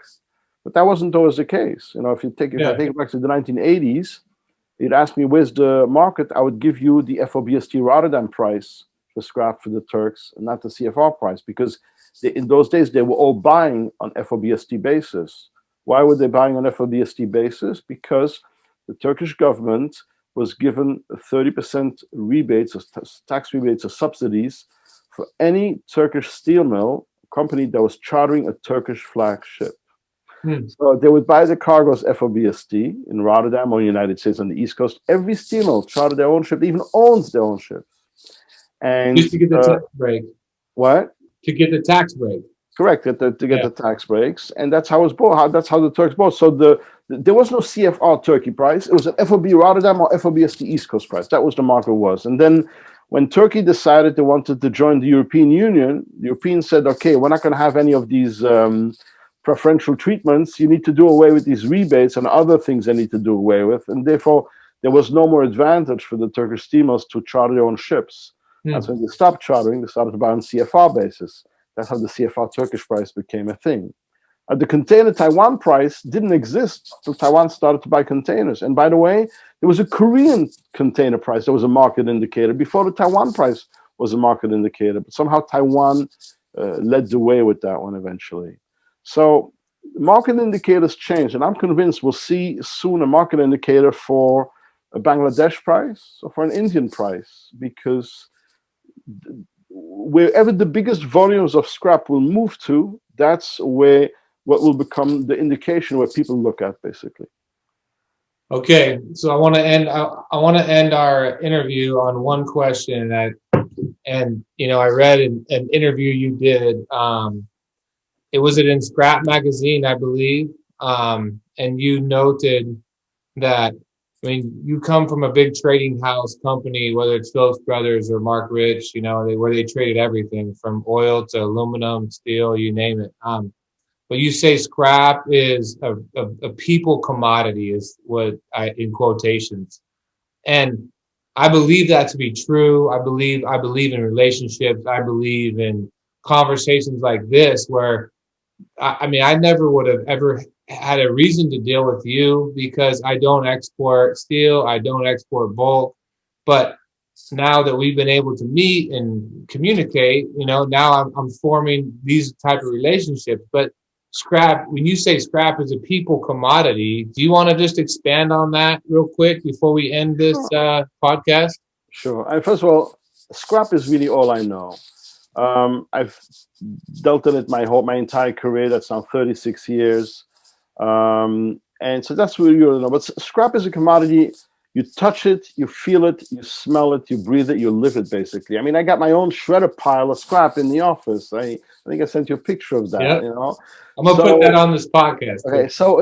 Speaker 2: But that wasn't always the case. You know, if I take it back to the 1980s, you'd ask me where's the market, I would give you the FOBST Rotterdam price for scrap for the Turks, and not the CFR price, because in those days they were all buying on FOBST basis. Why were they buying on FOBST basis? Because the Turkish government was given 30% rebates, tax rebates or subsidies for any Turkish steel mill company that was chartering a Turkish flag ship. So they would buy the cargoes FOBST in Rotterdam or United States on the East Coast. Every steel mill chartered their own ship, even owns their own ships. And
Speaker 1: just to get the tax break.
Speaker 2: What?
Speaker 1: To get the tax break.
Speaker 2: Correct, to get the tax breaks, and that's how it was bought. That's how the Turks bought. So there was no CFR Turkey price. It was an FOB Rotterdam or FOBST East Coast price. That was the market was. And then when Turkey decided they wanted to join the European Union, the Europeans said, okay, we're not going to have any of these preferential treatments, you need to do away with these rebates and other things they need to do away with. And therefore, there was no more advantage for the Turkish steamers to charter their own ships. That's when they stopped chartering. They started to buy on CFR basis. That's how the CFR Turkish price became a thing. The container Taiwan price didn't exist until Taiwan started to buy containers. And by the way, there was a Korean container price that was a market indicator before the Taiwan price was a market indicator. But somehow Taiwan led the way with that one eventually. So market indicators change, and I'm convinced we'll see soon a market indicator for a Bangladesh price or for an Indian price, because wherever the biggest volumes of scrap will move to, that's where what will become the indication where people look at, basically.
Speaker 1: Okay, so I want to end. I want to end our interview on one question that, and I read an interview you did. It was in Scrap Magazine, I believe, and you noted that. I mean, you come from a big trading house company, whether it's Phillips Brothers or Mark Rich, where they traded everything from oil to aluminum, steel, you name it. But you say scrap is a people commodity, is what in quotations. And I believe that to be true. I believe in relationships. I believe in conversations like this where, I mean, I never would have ever had a reason to deal with you because I don't export steel. I don't export bulk. But now that we've been able to meet and communicate, now I'm forming these type of relationships. But scrap, when you say scrap is a people commodity, do you want to just expand on that real quick before we end this podcast?
Speaker 2: Sure. First of all, scrap is really all I know. I've dealt in it my entire career. That's now 36 years. And so that's what you know. But scrap is a commodity. You touch it, you feel it, you smell it, you breathe it, you live it, basically. I mean, I got my own shredder pile of scrap in the office. I think I sent you a picture of that,
Speaker 1: Yep. I'm going to put that on this podcast.
Speaker 2: Okay, so,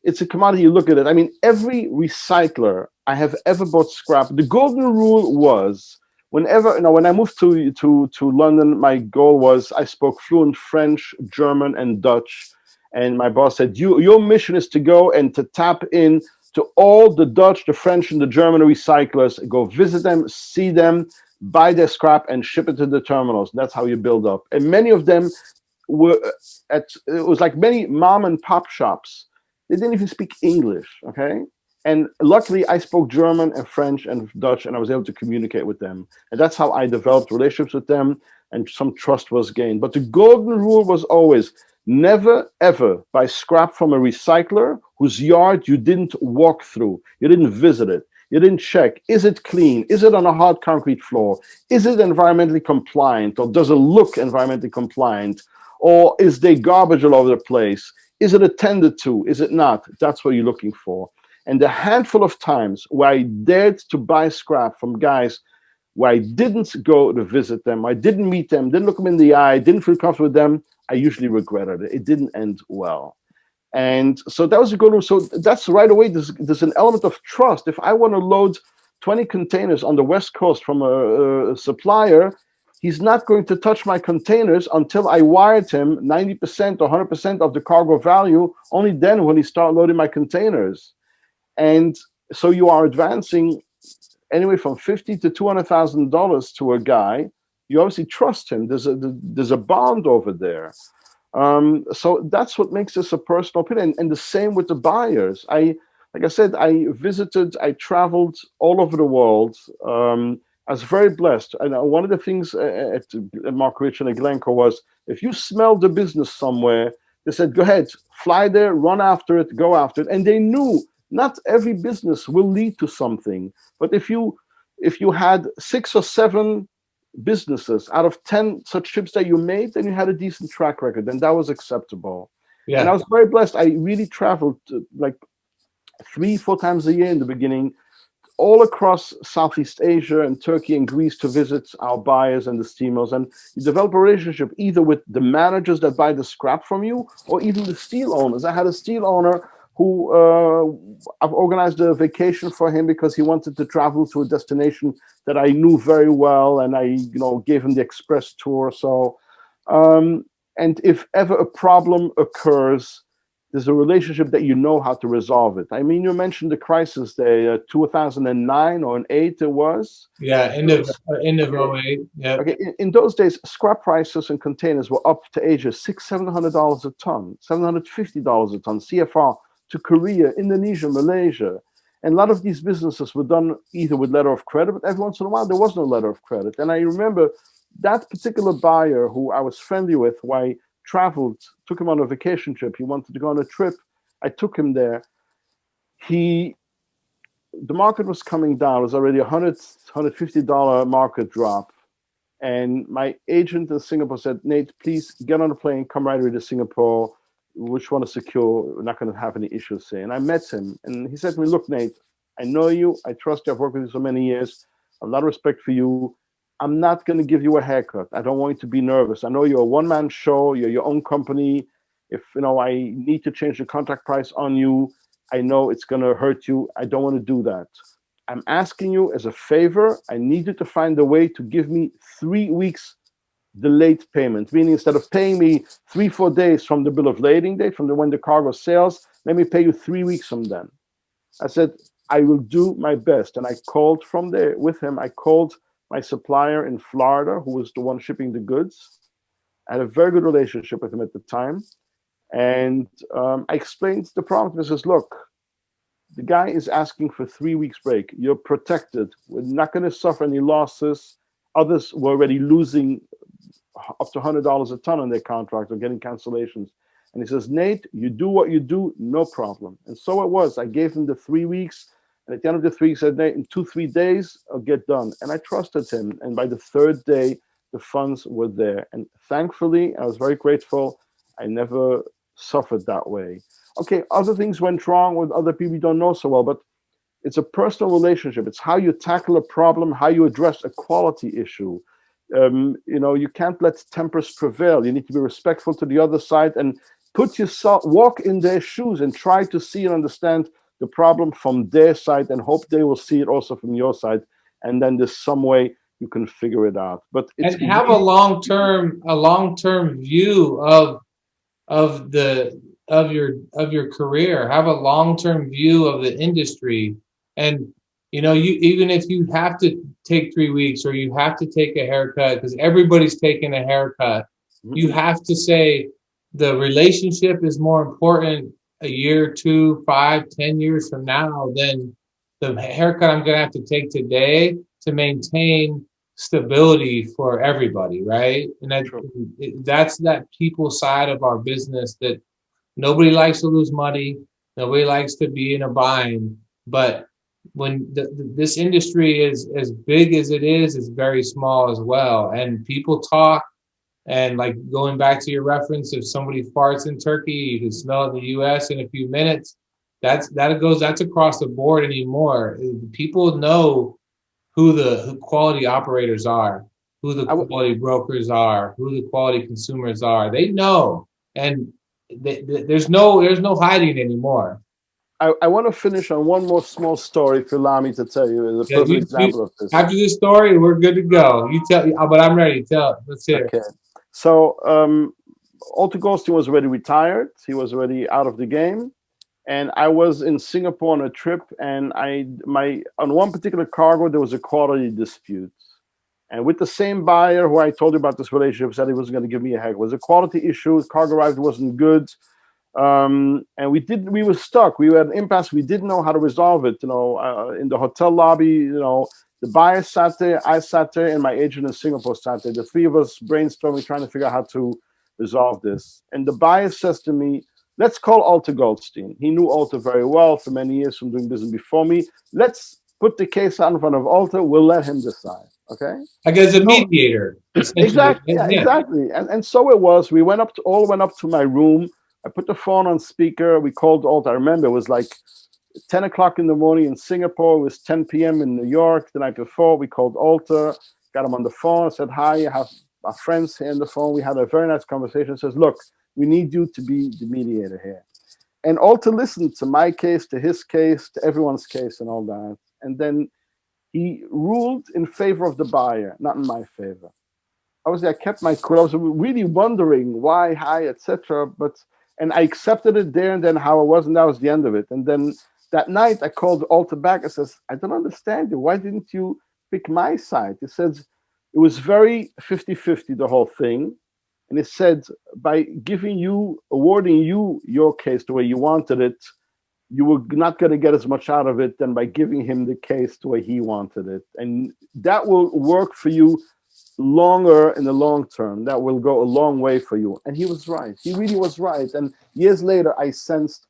Speaker 2: it's a commodity. You look at it. I mean, every recycler I have ever bought scrap, the golden rule was, whenever, when I moved to London, my goal was I spoke fluent French, German, and Dutch. And my boss said, your mission is to go and to tap in to all the Dutch, the French, and the German recyclers, go visit them, see them, buy their scrap, and ship it to the terminals. That's how you build up. And many of them were it was like many mom and pop shops. They didn't even speak English, okay? And luckily, I spoke German and French and Dutch, and I was able to communicate with them. And that's how I developed relationships with them, and some trust was gained. But the golden rule was always, never, ever buy scrap from a recycler whose yard you didn't walk through. You didn't visit it. You didn't check. Is it clean? Is it on a hard concrete floor? Is it environmentally compliant? Or does it look environmentally compliant? Or is there garbage all over the place? Is it attended to? Is it not? That's what you're looking for. And the handful of times where I dared to buy scrap from guys where I didn't go to visit them, I didn't meet them, didn't look them in the eye, didn't feel comfortable with them, I usually regretted it. It didn't end well. And so that was a good one. So that's right away, there's an element of trust. If I want to load 20 containers on the West Coast from a supplier, he's not going to touch my containers until I wired him 90% or 100% of the cargo value. Only then will he start loading my containers. And so you are advancing anyway from $50,000 to $200,000 to a guy. You obviously trust him. There's a bond over there. So that's what makes this a personal opinion. And the same with the buyers. Like I said, I traveled all over the world. I was very blessed. And one of the things at Mark Rich and at Glencore was, if you smelled the business somewhere, they said, go ahead, fly there, run after it, go after it. And they knew not every business will lead to something. But if you had 6 or 7 businesses out of 10 such trips that you made, then you had a decent track record, and that was acceptable. Yeah. And I was very blessed. I really traveled like 3-4 times a year in the beginning, all across Southeast Asia and Turkey and Greece to visit our buyers and the steamers. And you develop a relationship either with the managers that buy the scrap from you or even the steel owners. I had a steel owner who I've organized a vacation for him because he wanted to travel to a destination that I knew very well, and I gave him the express tour. So And if ever a problem occurs, there's a relationship that you know how to resolve it. I mean, you mentioned the crisis there, 2009 or in 8 it was.
Speaker 1: Yeah, end of '08. Yep.
Speaker 2: Okay, in those days, scrap prices and containers were up to Asia, $600-700 a ton, $750 a ton, CFR to Korea, Indonesia, Malaysia. And a lot of these businesses were done either with letter of credit, but every once in a while there was no letter of credit. And I remember that particular buyer who I was friendly with, who I traveled, took him on a vacation trip. He wanted to go on a trip. I took him there. The market was coming down. It was already $150 market drop. And my agent in Singapore said, Nate, please get on a plane, come right away to Singapore, which want to secure, we're not going to have any issues here. And I met him, and he said to me, look, Nate, I know you, I trust you, I've worked with you so many years, I have a lot of respect for you. I'm not going to give you a haircut. I don't want you to be nervous. I know you're a one-man show, you're your own company. If I need to change the contract price on you, I know it's going to hurt you. I don't want to do that. I'm asking you as a favor, I need you to find a way to give me 3 weeks delayed payment, meaning instead of paying me 3-4 days from the bill of lading date, from when the cargo sails, let me pay you 3 weeks from then. I said, I will do my best. And I called from there with him. I called my supplier in Florida, who was the one shipping the goods. I had a very good relationship with him at the time. And I explained the problem. I says, look, the guy is asking for 3 weeks break. You're protected. We're not going to suffer any losses. Others were already losing up to $100 a ton on their contract or getting cancellations. And he says, Nate, you do what you do, no problem. And so it was. I gave him the 3 weeks. And at the end of the 3 weeks, I said, Nate, in 2-3 days, I'll get done. And I trusted him. And by the third day, the funds were there. And thankfully, I was very grateful. I never suffered that way. Okay, other things went wrong with other people you don't know so well, but it's a personal relationship. It's how you tackle a problem, how you address a quality issue. You can't let tempers prevail. You need to be respectful to the other side and walk in their shoes and try to see and understand the problem from their side and hope they will see it also from your side. And then there's some way you can figure it out. But it's
Speaker 1: And have a long-term view of your career. Have a long-term view of the industry. And you, even if you have to take 3 weeks or you have to take a haircut, because everybody's taking a haircut, you have to say the relationship is more important a year, 2, 5, 10 years from now than the haircut I'm going to have to take today to maintain stability for everybody, right? And that's that people side of our business that nobody likes to lose money. Nobody likes to be in a bind. But when this industry is as big as it is, it's very small as well. And people talk, and like going back to your reference, if somebody farts in Turkey, you can smell it in the US in a few minutes. That's across the board anymore. People know who quality operators are, who the quality brokers are, who the quality consumers are. They know, and there's no hiding anymore.
Speaker 2: I want to finish on one more small story, if you allow me to tell you, as a perfect example of this.
Speaker 1: After this story, we're good to go. You tell, but I'm ready. Tell. Let's hear it.
Speaker 2: Okay. So Alter Goldstein was already retired. He was already out of the game. And I was in Singapore on a trip, and on one particular cargo, there was a quality dispute. And with the same buyer who I told you about this relationship, said he wasn't going to give me a haircut. It was a quality issue. The cargo arrived, wasn't good. And we were stuck. We were at an impasse. We didn't know how to resolve it. In the hotel lobby, the buyer sat there, I sat there, and my agent in Singapore sat there. The three of us brainstorming, trying to figure out how to resolve this. And the buyer says to me, let's call Alter Goldstein. He knew Alter very well for many years from doing business before me. Let's put the case out in front of Alter. We'll let him decide. Okay?
Speaker 1: Like as a mediator.
Speaker 2: Exactly. Yeah, exactly. And so it was. We went up to my room. I put the phone on speaker. We called Alter. I remember it was like 10 o'clock in the morning in Singapore. It was 10 p.m. in New York the night before. We called Alter, got him on the phone, said, hi, I have our friends here on the phone. We had a very nice conversation. Says, look, we need you to be the mediator here. And Alter listened to my case, to his case, to everyone's case and all that. And then he ruled in favor of the buyer, not in my favor. I kept my cool. I was really wondering why, hi, etc. And I accepted it there and then how I was, and that was the end of it. And then that night I called Alter back and says, I don't understand you. Why didn't you pick my side? He says it was very 50-50, the whole thing. And it said by awarding you your case the way you wanted it, you were not going to get as much out of it than by giving him the case the way he wanted it. And that will work for you longer in the long term. That will go a long way for you. And he was right. He really was right. And years later, I sensed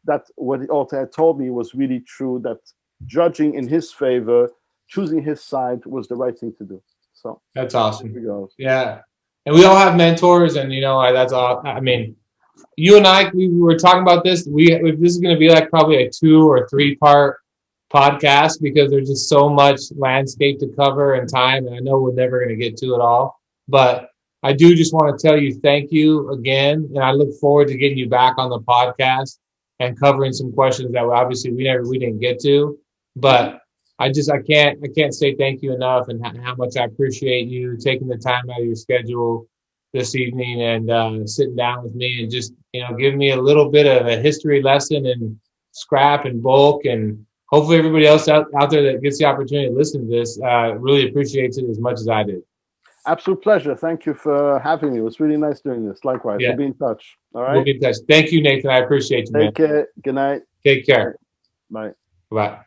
Speaker 2: that what Alter had told me was really true, that judging in his favor, choosing his side was the right thing to do. So
Speaker 1: That's awesome.
Speaker 2: here we go.
Speaker 1: Yeah. And we all have mentors, and that's all. I mean, you and I, we were talking about this. This is going to be like probably a 2 or 3 part podcast because there's just so much landscape to cover and time, and I know we're never going to get to it all. But I do just want to tell you thank you again, and I look forward to getting you back on the podcast and covering some questions that obviously we didn't get to. But I can't say thank you enough, and how much I appreciate you taking the time out of your schedule this evening and sitting down with me and just giving me a little bit of a history lesson in scrap and bulk, and hopefully everybody else out there that gets the opportunity to listen to this really appreciates it as much as I did.
Speaker 2: Absolute pleasure. Thank you for having me. It was really nice doing this. Likewise.
Speaker 1: Yeah.
Speaker 2: We'll be in touch. All right.
Speaker 1: We'll be in touch. Thank you, Nathan. I appreciate you, man.
Speaker 2: Take care. Good night.
Speaker 1: Take care.
Speaker 2: Bye.
Speaker 1: Bye.